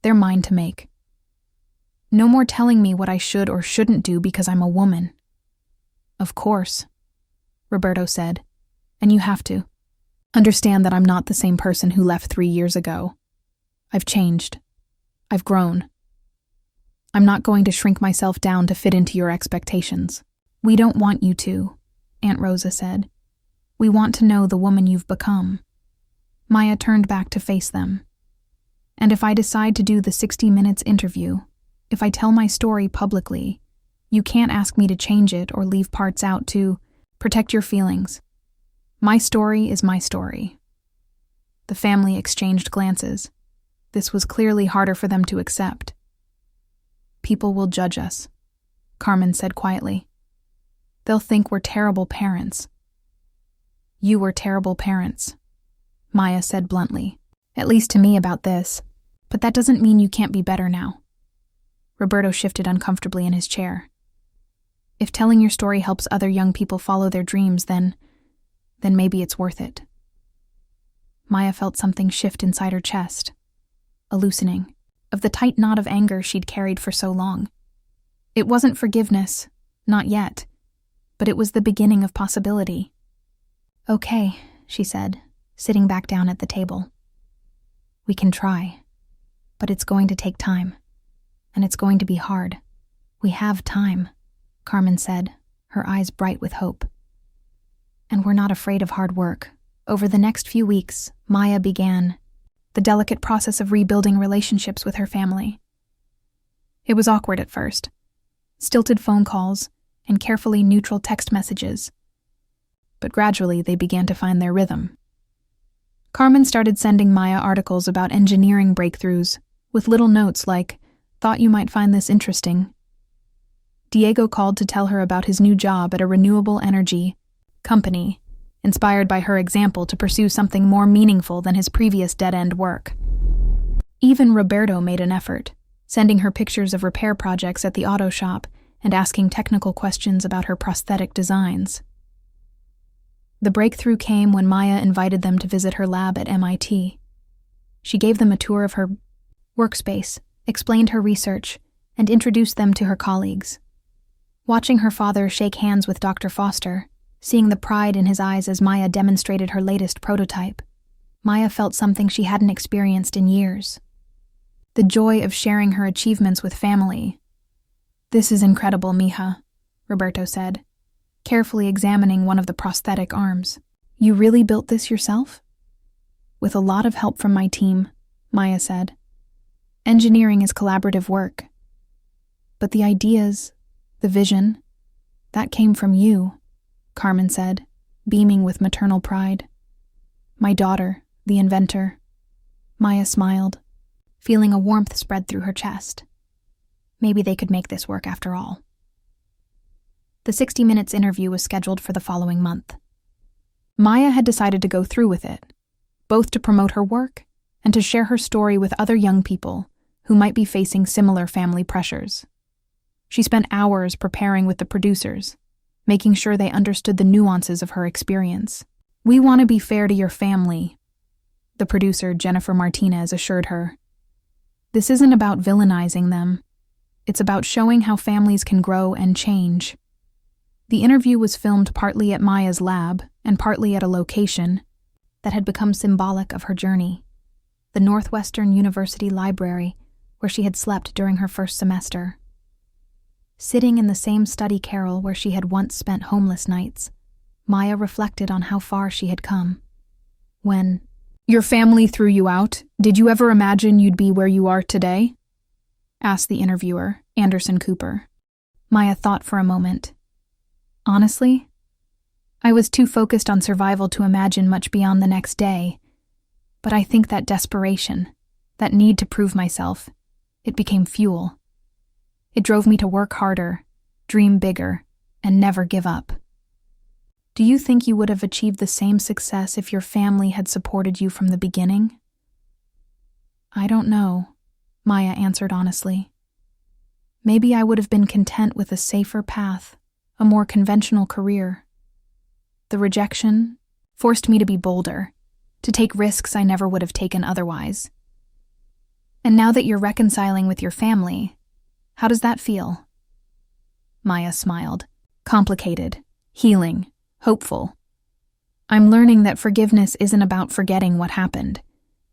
[SPEAKER 1] They're mine to make. No more telling me what I should or shouldn't do because I'm a woman. Of course, Roberto said, and you have to. Understand that I'm not the same person who left 3 years ago. I've changed. I've grown. I'm not going to shrink myself down to fit into your expectations. We don't want you to, Aunt Rosa said. We want to know the woman you've become. Maya turned back to face them. And if I decide to do the 60 Minutes interview, if I tell my story publicly, you can't ask me to change it or leave parts out to protect your feelings. My story is my story. The family exchanged glances. This was clearly harder for them to accept. People will judge us, Carmen said quietly. They'll think we're terrible parents. You were terrible parents, Maya said bluntly, at least to me about this, but that doesn't mean you can't be better now. Roberto shifted uncomfortably in his chair. If telling your story helps other young people follow their dreams, then maybe it's worth it. Maya felt something shift inside her chest, a loosening of the tight knot of anger she'd carried for so long. It wasn't forgiveness, not yet, but it was the beginning of possibility. Okay, she said, sitting back down at the table. We can try, but it's going to take time, and it's going to be hard. We have time, Carmen said, her eyes bright with hope. And we're not afraid of hard work. Over the next few weeks, Maya began the delicate process of rebuilding relationships with her family. It was awkward at first. Stilted phone calls and carefully neutral text messages. But gradually they began to find their rhythm. Carmen started sending Maya articles about engineering breakthroughs, with little notes like, "Thought you might find this interesting." Diego called to tell her about his new job at a renewable energy company, inspired by her example to pursue something more meaningful than his previous dead-end work. Even Roberto made an effort, sending her pictures of repair projects at the auto shop and asking technical questions about her prosthetic designs. The breakthrough came when Maya invited them to visit her lab at MIT. She gave them a tour of her workspace, explained her research, and introduced them to her colleagues. Watching her father shake hands with Dr. Foster, seeing the pride in his eyes as Maya demonstrated her latest prototype, Maya felt something she hadn't experienced in years. The joy of sharing her achievements with family. "This is incredible, mija," Roberto said, carefully examining one of the prosthetic arms. "You really built this yourself?" "With a lot of help from my team," Maya said. "Engineering is collaborative work. But the ideas, the vision, that came from you," Carmen said, beaming with maternal pride. "My daughter, the inventor." Maya smiled, feeling a warmth spread through her chest. Maybe they could make this work after all. The 60 Minutes interview was scheduled for the following month. Maya had decided to go through with it, both to promote her work and to share her story with other young people who might be facing similar family pressures. She spent hours preparing with the producers, making sure they understood the nuances of her experience. "We want to be fair to your family," the producer, Jennifer Martinez, assured her. "This isn't about villainizing them. It's about showing how families can grow and change." The interview was filmed partly at Maya's lab and partly at a location that had become symbolic of her journey, the Northwestern University Library, where she had slept during her first semester. Sitting in the same study carrel where she had once spent homeless nights, Maya reflected on how far she had come. When "Your family threw you out, did you ever imagine you'd be where you are today?" asked the interviewer, Anderson Cooper. Maya thought for a moment. "Honestly, I was too focused on survival to imagine much beyond the next day. But I think that desperation, that need to prove myself, it became fuel. It drove me to work harder, dream bigger, and never give up." "Do you think you would have achieved the same success if your family had supported you from the beginning?" "I don't know," Maya answered honestly. "Maybe I would have been content with a safer path, a more conventional career. The rejection forced me to be bolder, to take risks I never would have taken otherwise. And now that you're reconciling with your family, How does that feel?" Maya smiled. "Complicated, healing, hopeful. I'm learning that forgiveness isn't about forgetting what happened.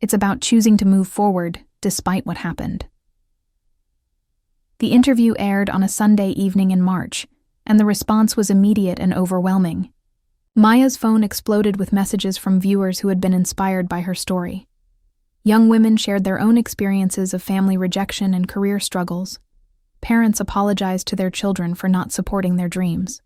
[SPEAKER 1] It's about choosing to move forward despite what happened." The interview aired on a Sunday evening in March, and the response was immediate and overwhelming. Maya's phone exploded with messages from viewers who had been inspired by her story. Young women shared their own experiences of family rejection and career struggles. Parents apologized to their children for not supporting their dreams.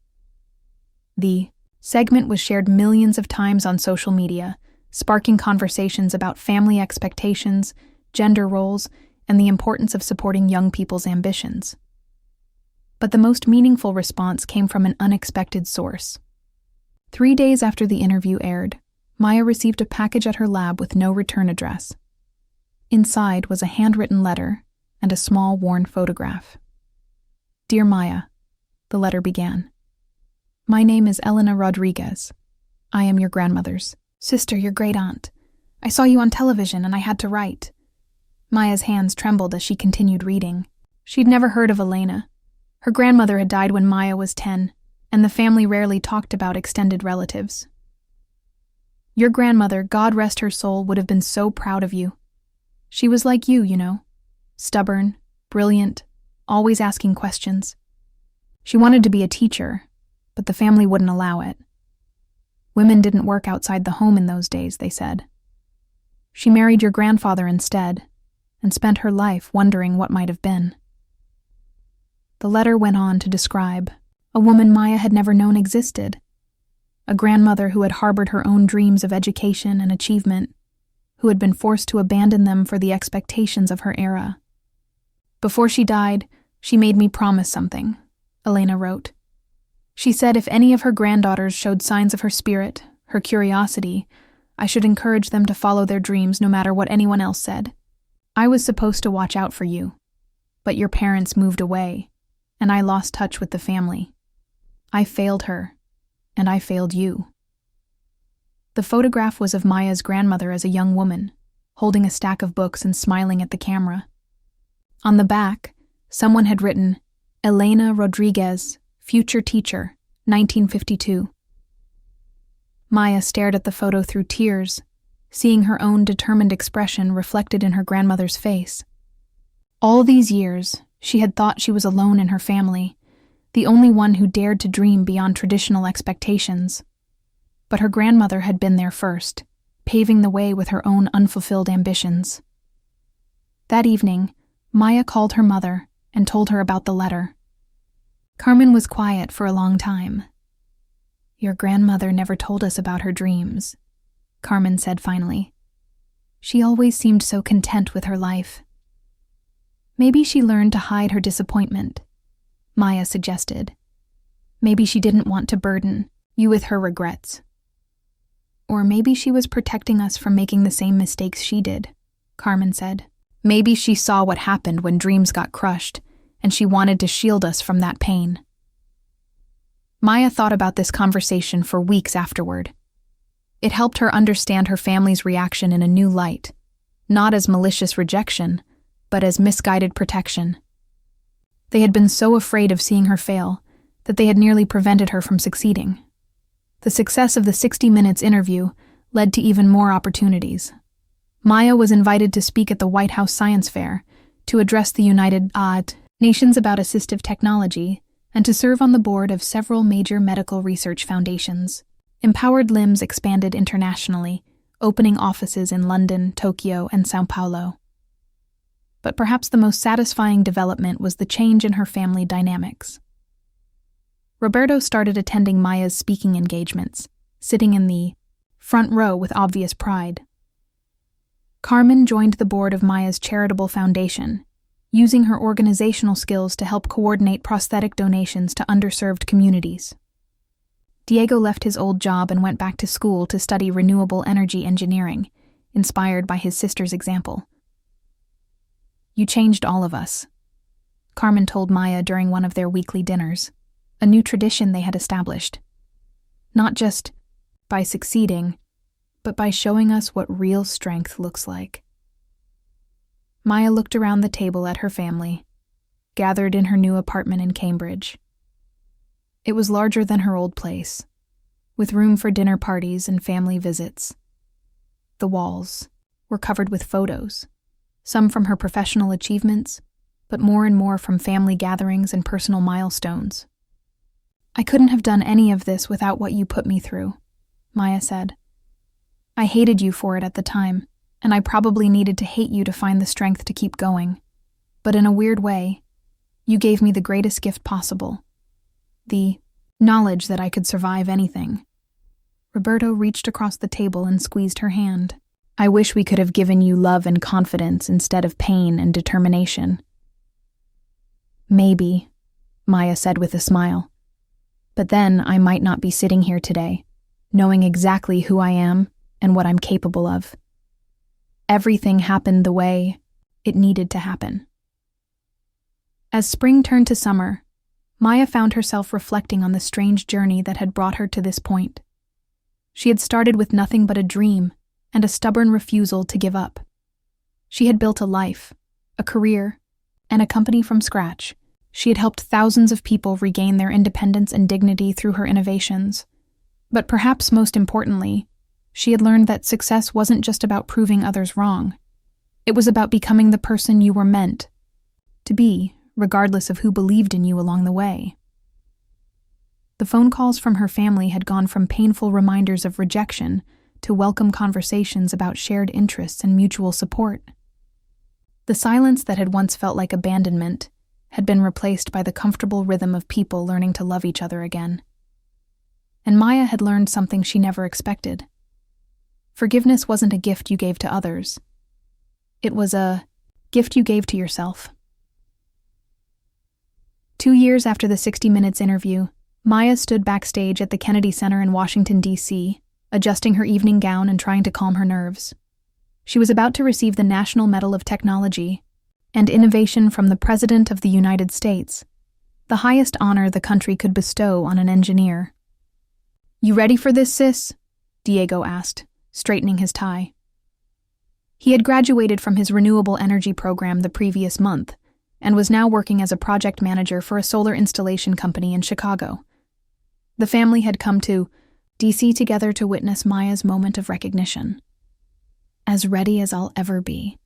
[SPEAKER 1] The segment was shared millions of times on social media, sparking conversations about family expectations, gender roles, and the importance of supporting young people's ambitions. But the most meaningful response came from an unexpected source. 3 days after the interview aired, Maya received a package at her lab with no return address. Inside was a handwritten letter and a small, worn photograph. "Dear Maya," the letter began. "My name is Elena Rodriguez. I am your grandmother's sister, your great-aunt. I saw you on television and I had to write." Maya's hands trembled as she continued reading. She'd never heard of Elena. Her grandmother had died when Maya was 10, and the family rarely talked about extended relatives. "Your grandmother, God rest her soul, would have been so proud of you. She was like you know. Stubborn, brilliant, always asking questions. She wanted to be a teacher, but the family wouldn't allow it. Women didn't work outside the home in those days, they said. She married your grandfather instead, and spent her life wondering what might have been." The letter went on to describe a woman Maya had never known existed, a grandmother who had harbored her own dreams of education and achievement, who had been forced to abandon them for the expectations of her era. "Before she died, she made me promise something," Elena wrote. She said if any of her granddaughters showed signs of her spirit, her curiosity, I should encourage them to follow their dreams no matter what anyone else said. "I was supposed to watch out for you, but your parents moved away, and I lost touch with the family. I failed her, and I failed you." The photograph was of Maya's grandmother as a young woman, holding a stack of books and smiling at the camera. On the back, someone had written, "Elena Rodriguez, future teacher, 1952. Maya stared at the photo through tears, seeing her own determined expression reflected in her grandmother's face. All these years, she had thought she was alone in her family, the only one who dared to dream beyond traditional expectations. But her grandmother had been there first, paving the way with her own unfulfilled ambitions. That evening, Maya called her mother and told her about the letter. Carmen was quiet for a long time. "Your grandmother never told us about her dreams," Carmen said finally. "She always seemed so content with her life." "Maybe she learned to hide her disappointment," Maya suggested. "Maybe she didn't want to burden you with her regrets. Or maybe she was protecting us from making the same mistakes she did," Carmen said. "Maybe she saw what happened when dreams got crushed, and she wanted to shield us from that pain." Maya thought about this conversation for weeks afterward. It helped her understand her family's reaction in a new light, not as malicious rejection, but as misguided protection. They had been so afraid of seeing her fail that they had nearly prevented her from succeeding. The success of the 60 Minutes interview led to even more opportunities. Maya was invited to speak at the White House Science Fair, to address the United Nations about assistive technology, and to serve on the board of several major medical research foundations. Empowered Limbs expanded internationally, opening offices in London, Tokyo, and São Paulo. But perhaps the most satisfying development was the change in her family dynamics. Roberto started attending Maya's speaking engagements, sitting in the front row with obvious pride. Carmen joined the board of Maya's charitable foundation, using her organizational skills to help coordinate prosthetic donations to underserved communities. Diego left his old job and went back to school to study renewable energy engineering, inspired by his sister's example. "You changed all of us," Carmen told Maya during one of their weekly dinners, a new tradition they had established. "Not just by succeeding, but by showing us what real strength looks like." Maya looked around the table at her family. gathered in her new apartment in Cambridge. It was larger than her old place, with room for dinner parties and family visits. The walls were covered with photos, some from her professional achievements, but more and more from family gatherings and personal milestones. "I couldn't have done any of this without what you put me through," Maya said. "I hated you for it at the time, and I probably needed to hate you to find the strength to keep going. But in a weird way, you gave me the greatest gift possible. The knowledge that I could survive anything." Roberto reached across the table and squeezed her hand. "I wish we could have given you love and confidence instead of pain and determination." "Maybe," Maya said with a smile. "But then I might not be sitting here today, knowing exactly who I am and what I'm capable of. Everything happened the way it needed to happen." As spring turned to summer, Maya found herself reflecting on the strange journey that had brought her to this point. She had started with nothing but a dream and a stubborn refusal to give up. She had built a life, a career, and a company from scratch. She had helped thousands of people regain their independence and dignity through her innovations. But perhaps most importantly, she had learned that success wasn't just about proving others wrong. It was about becoming the person you were meant to be, regardless of who believed in you along the way. The phone calls from her family had gone from painful reminders of rejection to welcome conversations about shared interests and mutual support. The silence that had once felt like abandonment had been replaced by the comfortable rhythm of people learning to love each other again. And Maya had learned something she never expected. Forgiveness wasn't a gift you gave to others. It was a gift you gave to yourself. 2 years after the 60 Minutes interview, Maya stood backstage at the Kennedy Center in Washington, D.C., adjusting her evening gown and trying to calm her nerves. She was about to receive the National Medal of Technology and Innovation from the President of the United States, the highest honor the country could bestow on an engineer. "You ready for this, sis?" Diego asked, straightening his tie. He had graduated from his renewable energy program the previous month and was now working as a project manager for a solar installation company in Chicago. The family had come to D.C. together to witness Maya's moment of recognition. "As ready as I'll ever be,"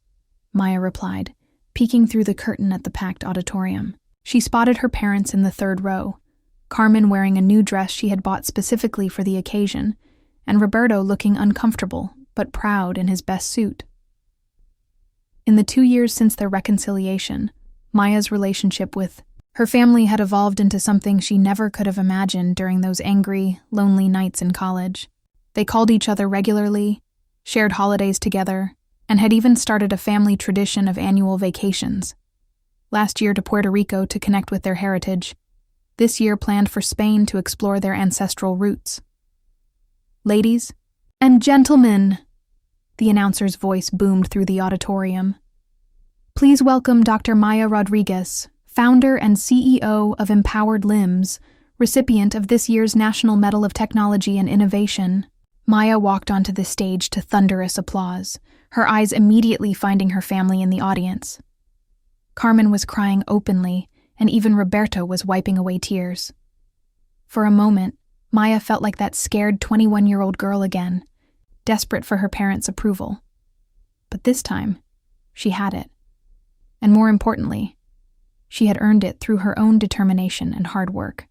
[SPEAKER 1] Maya replied, peeking through the curtain at the packed auditorium. She spotted her parents in the third row, Carmen wearing a new dress she had bought specifically for the occasion, and Roberto looking uncomfortable but proud in his best suit. In the 2 years since their reconciliation, Maya's relationship with her family had evolved into something she never could have imagined during those angry, lonely nights in college. They called each other regularly, shared holidays together, and had even started a family tradition of annual vacations. Last year to Puerto Rico to connect with their heritage. This year planned for Spain to explore their ancestral roots. "Ladies and gentlemen," the announcer's voice boomed through the auditorium. "Please welcome Dr. Maya Rodriguez, founder and CEO of Empowered Limbs, recipient of this year's National Medal of Technology and Innovation." Maya walked onto the stage to thunderous applause, her eyes immediately finding her family in the audience. Carmen was crying openly, and even Roberto was wiping away tears. For a moment, Maya felt like that scared 21-year-old girl again, desperate for her parents' approval. But this time, she had it. And more importantly, she had earned it through her own determination and hard work.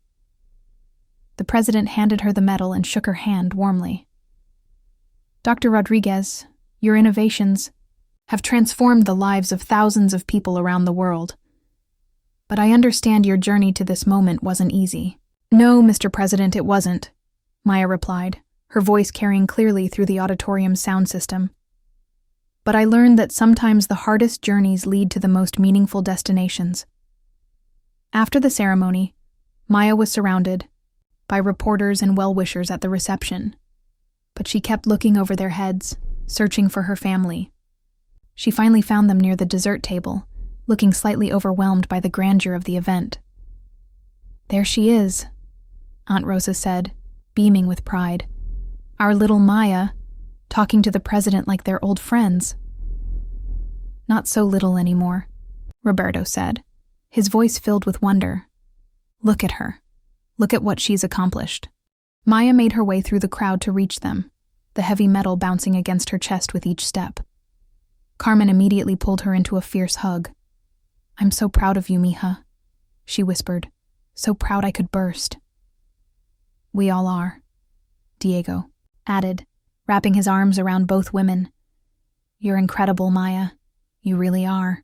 [SPEAKER 1] The president handed her the medal and shook her hand warmly. "Dr. Rodriguez, your innovations have transformed the lives of thousands of people around the world. But I understand your journey to this moment wasn't easy." "No, Mr. President, it wasn't," Maya replied, her voice carrying clearly through the auditorium's sound system. "But I learned that sometimes the hardest journeys lead to the most meaningful destinations." After the ceremony, Maya was surrounded by reporters and well-wishers at the reception, but she kept looking over their heads, searching for her family. She finally found them near the dessert table, looking slightly overwhelmed by the grandeur of the event. "There she is," Aunt Rosa said, beaming with pride. "Our little Maya, talking to the president like they're old friends." "Not so little anymore," Roberto said, his voice filled with wonder. Look at her. Look at what she's accomplished. Maya made her way through the crowd to reach them, the heavy metal bouncing against her chest with each step. Carmen immediately pulled her into a fierce hug. I'm so proud of you, mija, she whispered. So proud I could burst. We all are, Diego added, wrapping his arms around both women. You're incredible, Maya. You really are.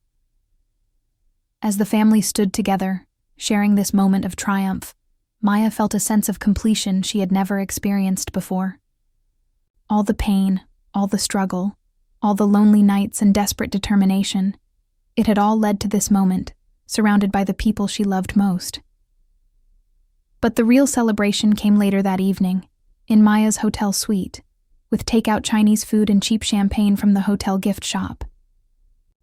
[SPEAKER 1] As the family stood together, sharing this moment of triumph, Maya felt a sense of completion she had never experienced before. All the pain, all the struggle, all the lonely nights and desperate determination, it had all led to this moment, surrounded by the people she loved most. But the real celebration came later that evening, in Maya's hotel suite, with takeout Chinese food and cheap champagne from the hotel gift shop.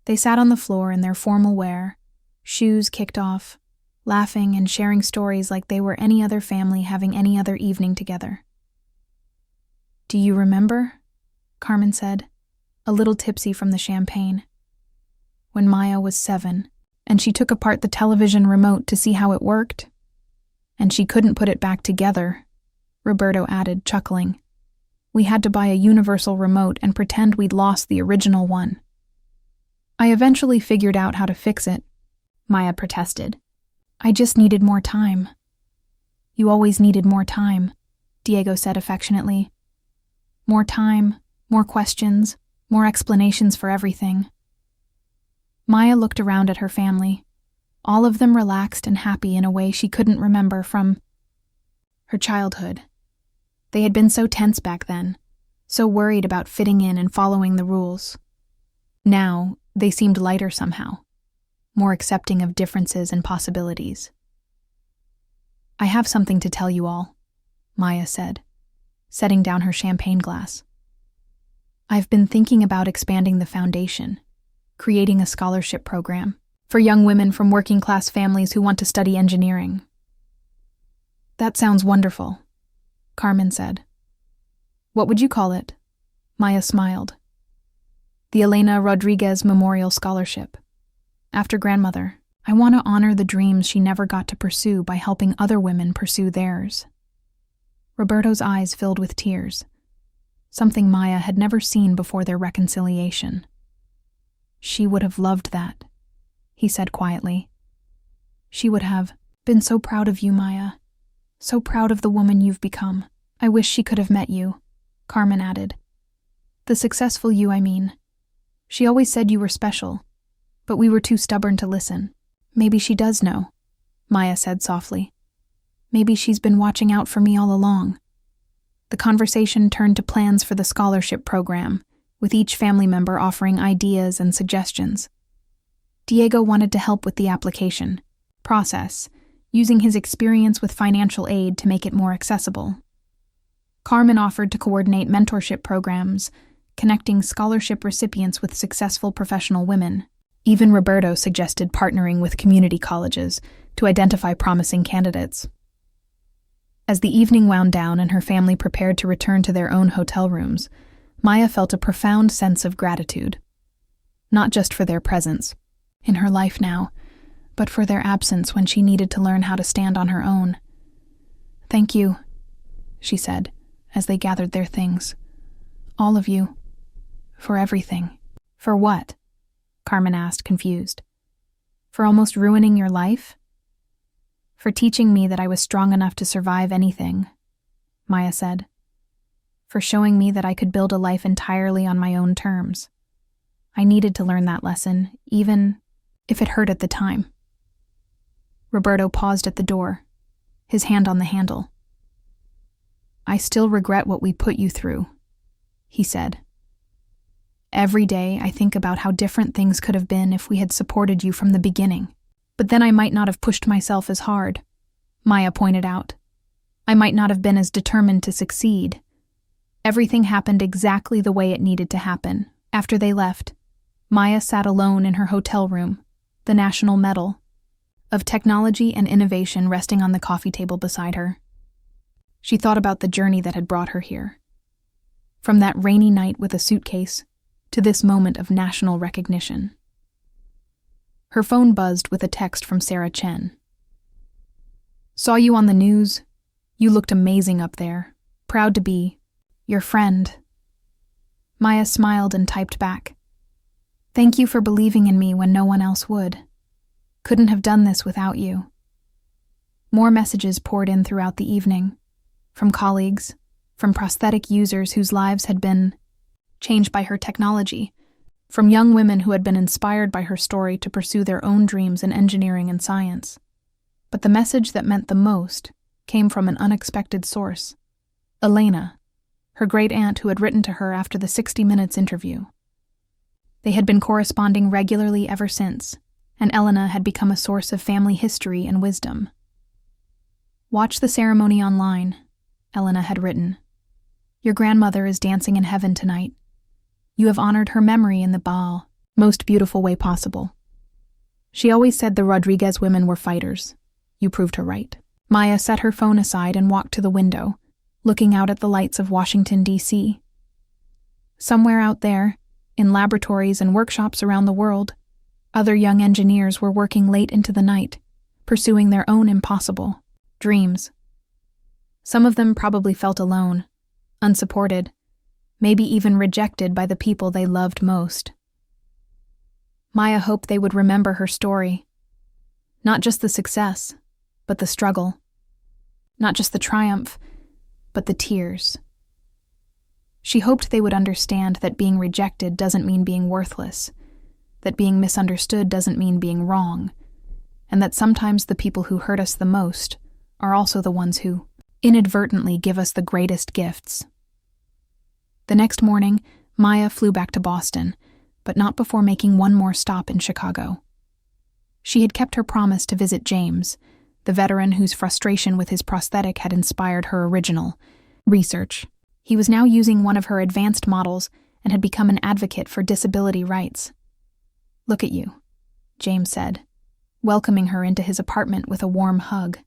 [SPEAKER 1] They sat on the floor in their formal wear, shoes kicked off, laughing and sharing stories like they were any other family having any other evening together. Do you remember? Carmen said, a little tipsy from the champagne. When Maya was 7, and she took apart the television remote to see how it worked? And she couldn't put it back together, Roberto added, chuckling. We had to buy a universal remote and pretend we'd lost the original one. I eventually figured out how to fix it, Maya protested. I just needed more time. You always needed more time, Diego said affectionately. More time, more questions, more explanations for everything. Maya looked around at her family, all of them relaxed and happy in a way she couldn't remember from her childhood. They had been so tense back then, so worried about fitting in and following the rules. Now, they seemed lighter somehow, more accepting of differences and possibilities. I have something to tell you all, Maya said, setting down her champagne glass. I've been thinking about expanding the foundation, creating a scholarship program for young women from working-class families who want to study engineering. That sounds wonderful, Carmen said. What would you call it? Maya smiled. The Elena Rodriguez Memorial Scholarship. After grandmother, I want to honor the dreams she never got to pursue by helping other women pursue theirs. Roberto's eyes filled with tears, something Maya had never seen before their reconciliation. She would have loved that, he said quietly. She would have been so proud of you, Maya. So proud of the woman you've become. I wish she could have met you, Carmen added. The successful you, I mean. She always said you were special, but we were too stubborn to listen. Maybe she does know, Maya said softly. Maybe she's been watching out for me all along. The conversation turned to plans for the scholarship program, with each family member offering ideas and suggestions. Diego wanted to help with the application process, using his experience with financial aid to make it more accessible. Carmen offered to coordinate mentorship programs, connecting scholarship recipients with successful professional women. Even Roberto suggested partnering with community colleges to identify promising candidates. As the evening wound down and her family prepared to return to their own hotel rooms, Maya felt a profound sense of gratitude. Not just for their presence in her life now, but for their absence when she needed to learn how to stand on her own. Thank you, she said, as they gathered their things. All of you. For everything. For what? Carmen asked, confused. For almost ruining your life? For teaching me that I was strong enough to survive anything, Maya said. For showing me that I could build a life entirely on my own terms. I needed to learn that lesson, even if it hurt at the time. Roberto paused at the door, his hand on the handle. I still regret what we put you through, he said. Every day I think about how different things could have been if we had supported you from the beginning. But then I might not have pushed myself as hard, Maya pointed out. I might not have been as determined to succeed. Everything happened exactly the way it needed to happen. After they left, Maya sat alone in her hotel room, the National Medal of Technology and Innovation resting on the coffee table beside her. She thought about the journey that had brought her here. From that rainy night with a suitcase to this moment of national recognition. Her phone buzzed with a text from Sarah Chen. "Saw you on the news. You looked amazing up there. Proud to be your friend." Maya smiled and typed back, "Thank you for believing in me when no one else would. Couldn't have done this without you." More messages poured in throughout the evening, from colleagues, from prosthetic users whose lives had been changed by her technology, from young women who had been inspired by her story to pursue their own dreams in engineering and science. But the message that meant the most came from an unexpected source: Elena, her great-aunt who had written to her after the 60 Minutes interview. They had been corresponding regularly ever since, and Elena had become a source of family history and wisdom. "Watch the ceremony online," Elena had written. "Your grandmother is dancing in heaven tonight. You have honored her memory in the most beautiful way possible. She always said the Rodriguez women were fighters. You proved her right." Maya set her phone aside and walked to the window, looking out at the lights of Washington, D.C. Somewhere out there, in laboratories and workshops around the world, other young engineers were working late into the night, pursuing their own impossible dreams. Some of them probably felt alone, unsupported, maybe even rejected by the people they loved most. Maya hoped they would remember her story. Not just the success, but the struggle. Not just the triumph, but the tears. She hoped they would understand that being rejected doesn't mean being worthless, that being misunderstood doesn't mean being wrong, and that sometimes the people who hurt us the most are also the ones who inadvertently give us the greatest gifts. The next morning, Maya flew back to Boston, but not before making one more stop in Chicago. She had kept her promise to visit James, the veteran whose frustration with his prosthetic had inspired her original research. He was now using one of her advanced models and had become an advocate for disability rights. "Look at you," James said, welcoming her into his apartment with a warm hug.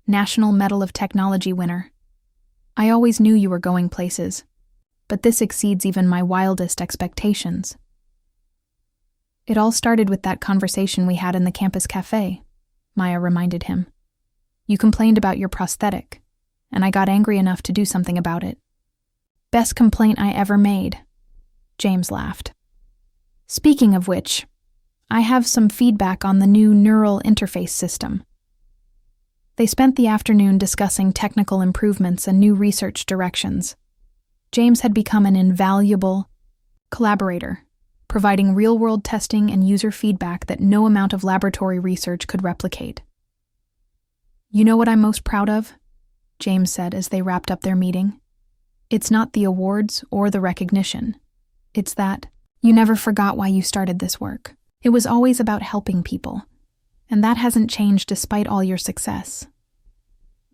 [SPEAKER 1] "National Medal of Technology winner. I always knew you were going places, but this exceeds even my wildest expectations." "It all started with that conversation we had in the campus cafe," Maya reminded him. "You complained about your prosthetic, and I got angry enough to do something about it." "Best complaint I ever made," James laughed. "Speaking of which, I have some feedback on the new neural interface system." They spent the afternoon discussing technical improvements and new research directions. James had become an invaluable collaborator, providing real-world testing and user feedback that no amount of laboratory research could replicate. "You know what I'm most proud of?" James said as they wrapped up their meeting. "It's not the awards or the recognition. It's that you never forgot why you started this work. It was always about helping people, and that hasn't changed despite all your success."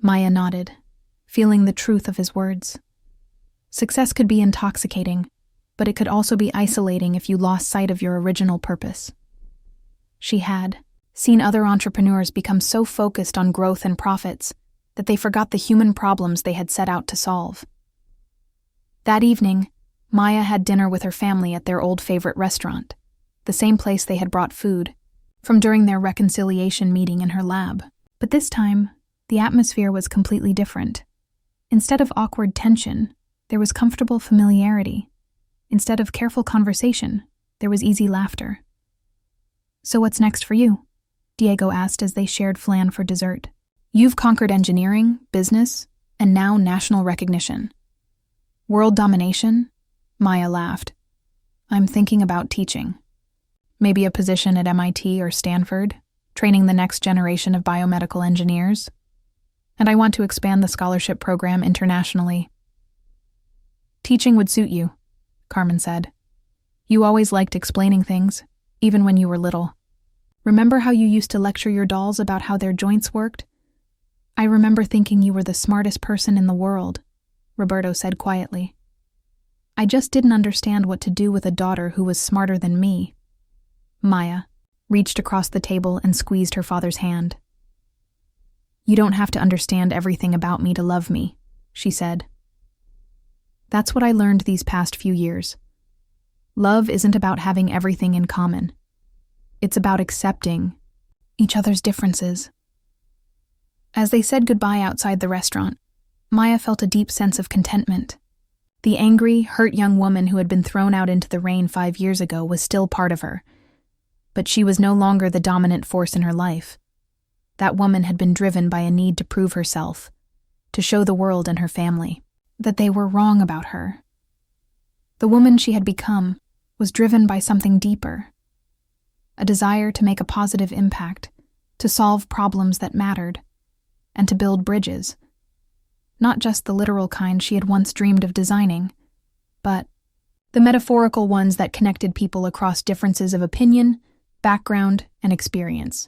[SPEAKER 1] Maya nodded, feeling the truth of his words. Success could be intoxicating, but it could also be isolating if you lost sight of your original purpose. She had seen other entrepreneurs become so focused on growth and profits that they forgot the human problems they had set out to solve. That evening, Maya had dinner with her family at their old favorite restaurant, the same place they had brought food from during their reconciliation meeting in her lab. But this time, the atmosphere was completely different. Instead of awkward tension, there was comfortable familiarity. Instead of careful conversation, there was easy laughter. "So what's next for you?" Diego asked as they shared flan for dessert. "You've conquered engineering, business, and now national recognition. World domination?" Maya laughed. "I'm thinking about teaching. Maybe a position at MIT or Stanford, training the next generation of biomedical engineers. And I want to expand the scholarship program internationally." "Teaching would suit you," Carmen said. "You always liked explaining things, even when you were little. Remember how you used to lecture your dolls about how their joints worked? I remember thinking you were the smartest person in the world," Roberto said quietly. "I just didn't understand what to do with a daughter who was smarter than me." Maya reached across the table and squeezed her father's hand. "You don't have to understand everything about me to love me," she said. "That's what I learned these past few years. Love isn't about having everything in common. It's about accepting each other's differences. As they said goodbye outside the restaurant, Maya felt a deep sense of contentment. The angry, hurt young woman who had been thrown out into the rain 5 years ago was still part of her, but she was no longer the dominant force in her life. That woman had been driven by a need to prove herself, to show the world and her family that they were wrong about her. The woman she had become was driven by something deeper, a desire to make a positive impact, to solve problems that mattered, and to build bridges. Not just the literal kind she had once dreamed of designing, but the metaphorical ones that connected people across differences of opinion, background, and experience.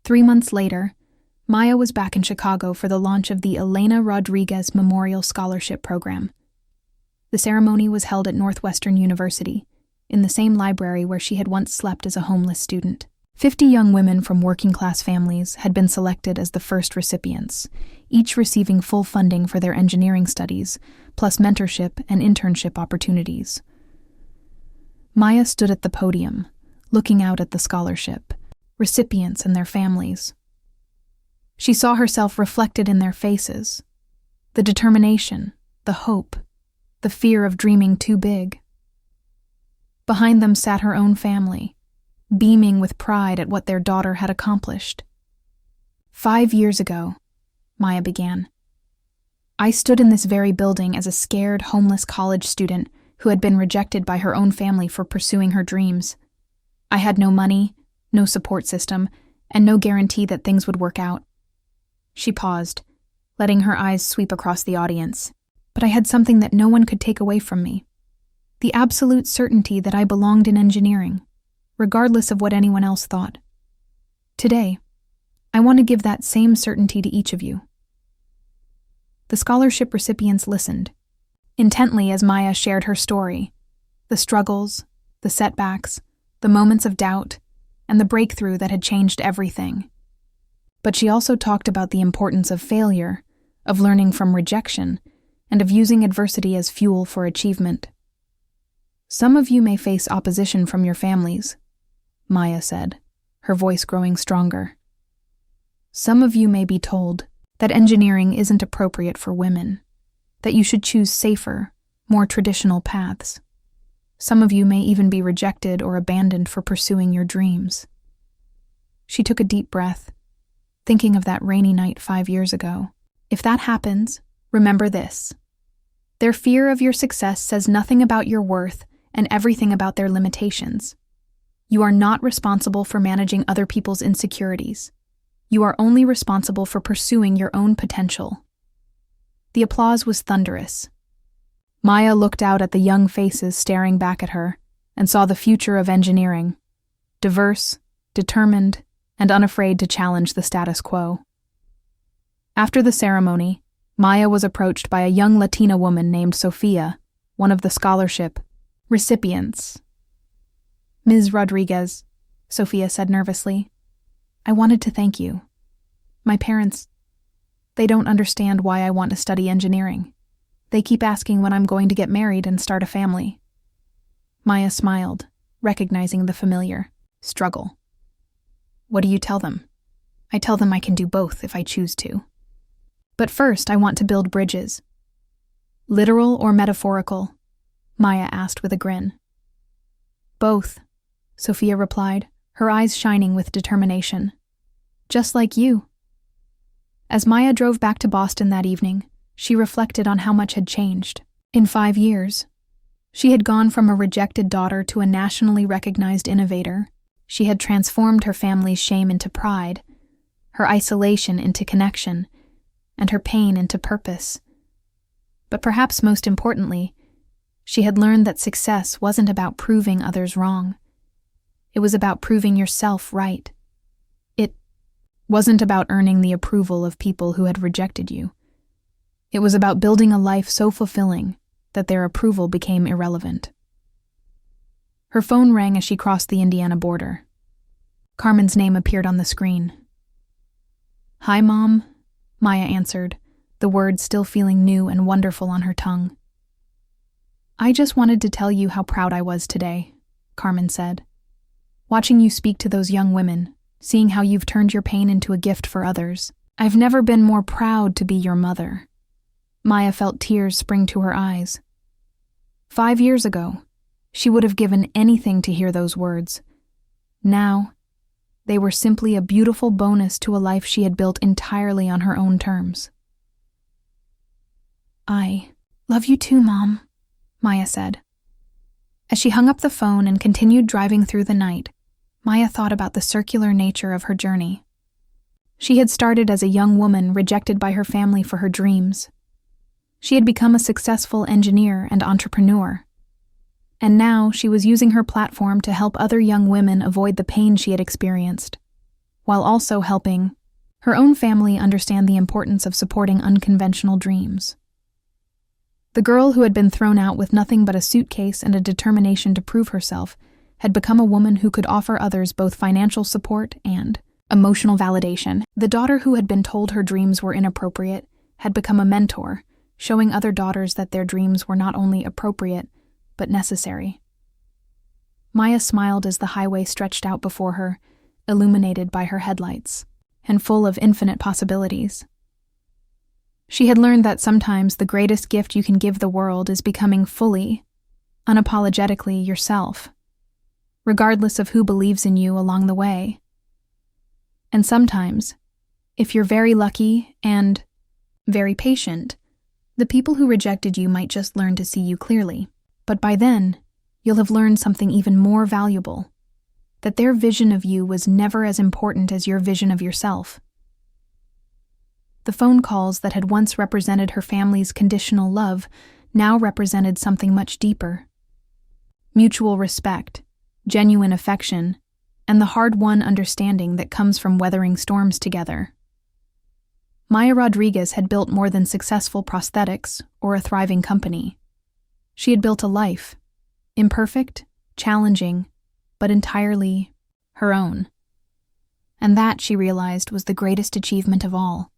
[SPEAKER 1] 3 months later, Maya was back in Chicago for the launch of the Elena Rodriguez Memorial Scholarship Program. The ceremony was held at Northwestern University, in the same library where she had once slept as a homeless student. 50 young women from working-class families had been selected as the first recipients, each receiving full funding for their engineering studies, plus mentorship and internship opportunities. Maya stood at the podium, looking out at the scholarship, recipients and their families. She saw herself reflected in their faces, the determination, the hope, the fear of dreaming too big. Behind them sat her own family, beaming with pride at what their daughter had accomplished. 5 years ago, Maya began, I stood in this very building as a scared, homeless college student who had been rejected by her own family for pursuing her dreams. I had no money, no support system, and no guarantee that things would work out. She paused, letting her eyes sweep across the audience. But I had something that no one could take away from me. The absolute certainty that I belonged in engineering, regardless of what anyone else thought. Today, I want to give that same certainty to each of you. The scholarship recipients listened, intently as Maya shared her story, the struggles, the setbacks, the moments of doubt, and the breakthrough that had changed everything. But she also talked about the importance of failure, of learning from rejection, and of using adversity as fuel for achievement. Some of you may face opposition from your families, Maya said, her voice growing stronger. Some of you may be told that engineering isn't appropriate for women, that you should choose safer, more traditional paths. Some of you may even be rejected or abandoned for pursuing your dreams. She took a deep breath, thinking of that rainy night 5 years ago. If that happens, remember this. Their fear of your success says nothing about your worth and everything about their limitations. You are not responsible for managing other people's insecurities. You are only responsible for pursuing your own potential. The applause was thunderous. Maya looked out at the young faces staring back at her and saw the future of engineering, diverse, determined, and unafraid to challenge the status quo. After the ceremony, Maya was approached by a young Latina woman named Sophia, one of the scholarship recipients. Ms. Rodriguez, Sophia said nervously, I wanted to thank you. My parents, they don't understand why I want to study engineering. They keep asking when I'm going to get married and start a family. Maya smiled, recognizing the familiar struggle. What do you tell them? I tell them I can do both if I choose to. But first, I want to build bridges. Literal or metaphorical? Maya asked with a grin. Both, Sophia replied, her eyes shining with determination. Just like you. As Maya drove back to Boston that evening, she reflected on how much had changed. In 5 years, she had gone from a rejected daughter to a nationally recognized innovator. She had transformed her family's shame into pride, her isolation into connection, and her pain into purpose. But perhaps most importantly, she had learned that success wasn't about proving others wrong. It was about proving yourself right. It wasn't about earning the approval of people who had rejected you. It was about building a life so fulfilling that their approval became irrelevant. Her phone rang as she crossed the Indiana border. Carmen's name appeared on the screen. Hi, Mom, Maya answered, the words still feeling new and wonderful on her tongue. I just wanted to tell you how proud I was today, Carmen said. Watching you speak to those young women, seeing how you've turned your pain into a gift for others. I've never been more proud to be your mother." Maya felt tears spring to her eyes. 5 years ago, she would have given anything to hear those words. Now, they were simply a beautiful bonus to a life she had built entirely on her own terms. "I love you too, Mom," Maya said. As she hung up the phone and continued driving through the night, Maya thought about the circular nature of her journey. She had started as a young woman rejected by her family for her dreams. She had become a successful engineer and entrepreneur. And now she was using her platform to help other young women avoid the pain she had experienced, while also helping her own family understand the importance of supporting unconventional dreams. The girl who had been thrown out with nothing but a suitcase and a determination to prove herself had become a woman who could offer others both financial support and emotional validation. The daughter who had been told her dreams were inappropriate had become a mentor, showing other daughters that their dreams were not only appropriate, but necessary. Maya smiled as the highway stretched out before her, illuminated by her headlights, and full of infinite possibilities. She had learned that sometimes the greatest gift you can give the world is becoming fully, unapologetically yourself, regardless of who believes in you along the way. And sometimes, if you're very lucky and very patient, the people who rejected you might just learn to see you clearly. But by then, you'll have learned something even more valuable, that their vision of you was never as important as your vision of yourself. The phone calls that had once represented her family's conditional love now represented something much deeper. Mutual respect, genuine affection, and the hard-won understanding that comes from weathering storms together. Maya Rodriguez had built more than successful prosthetics or a thriving company. She had built a life, imperfect, challenging, but entirely her own. And that, she realized, was the greatest achievement of all.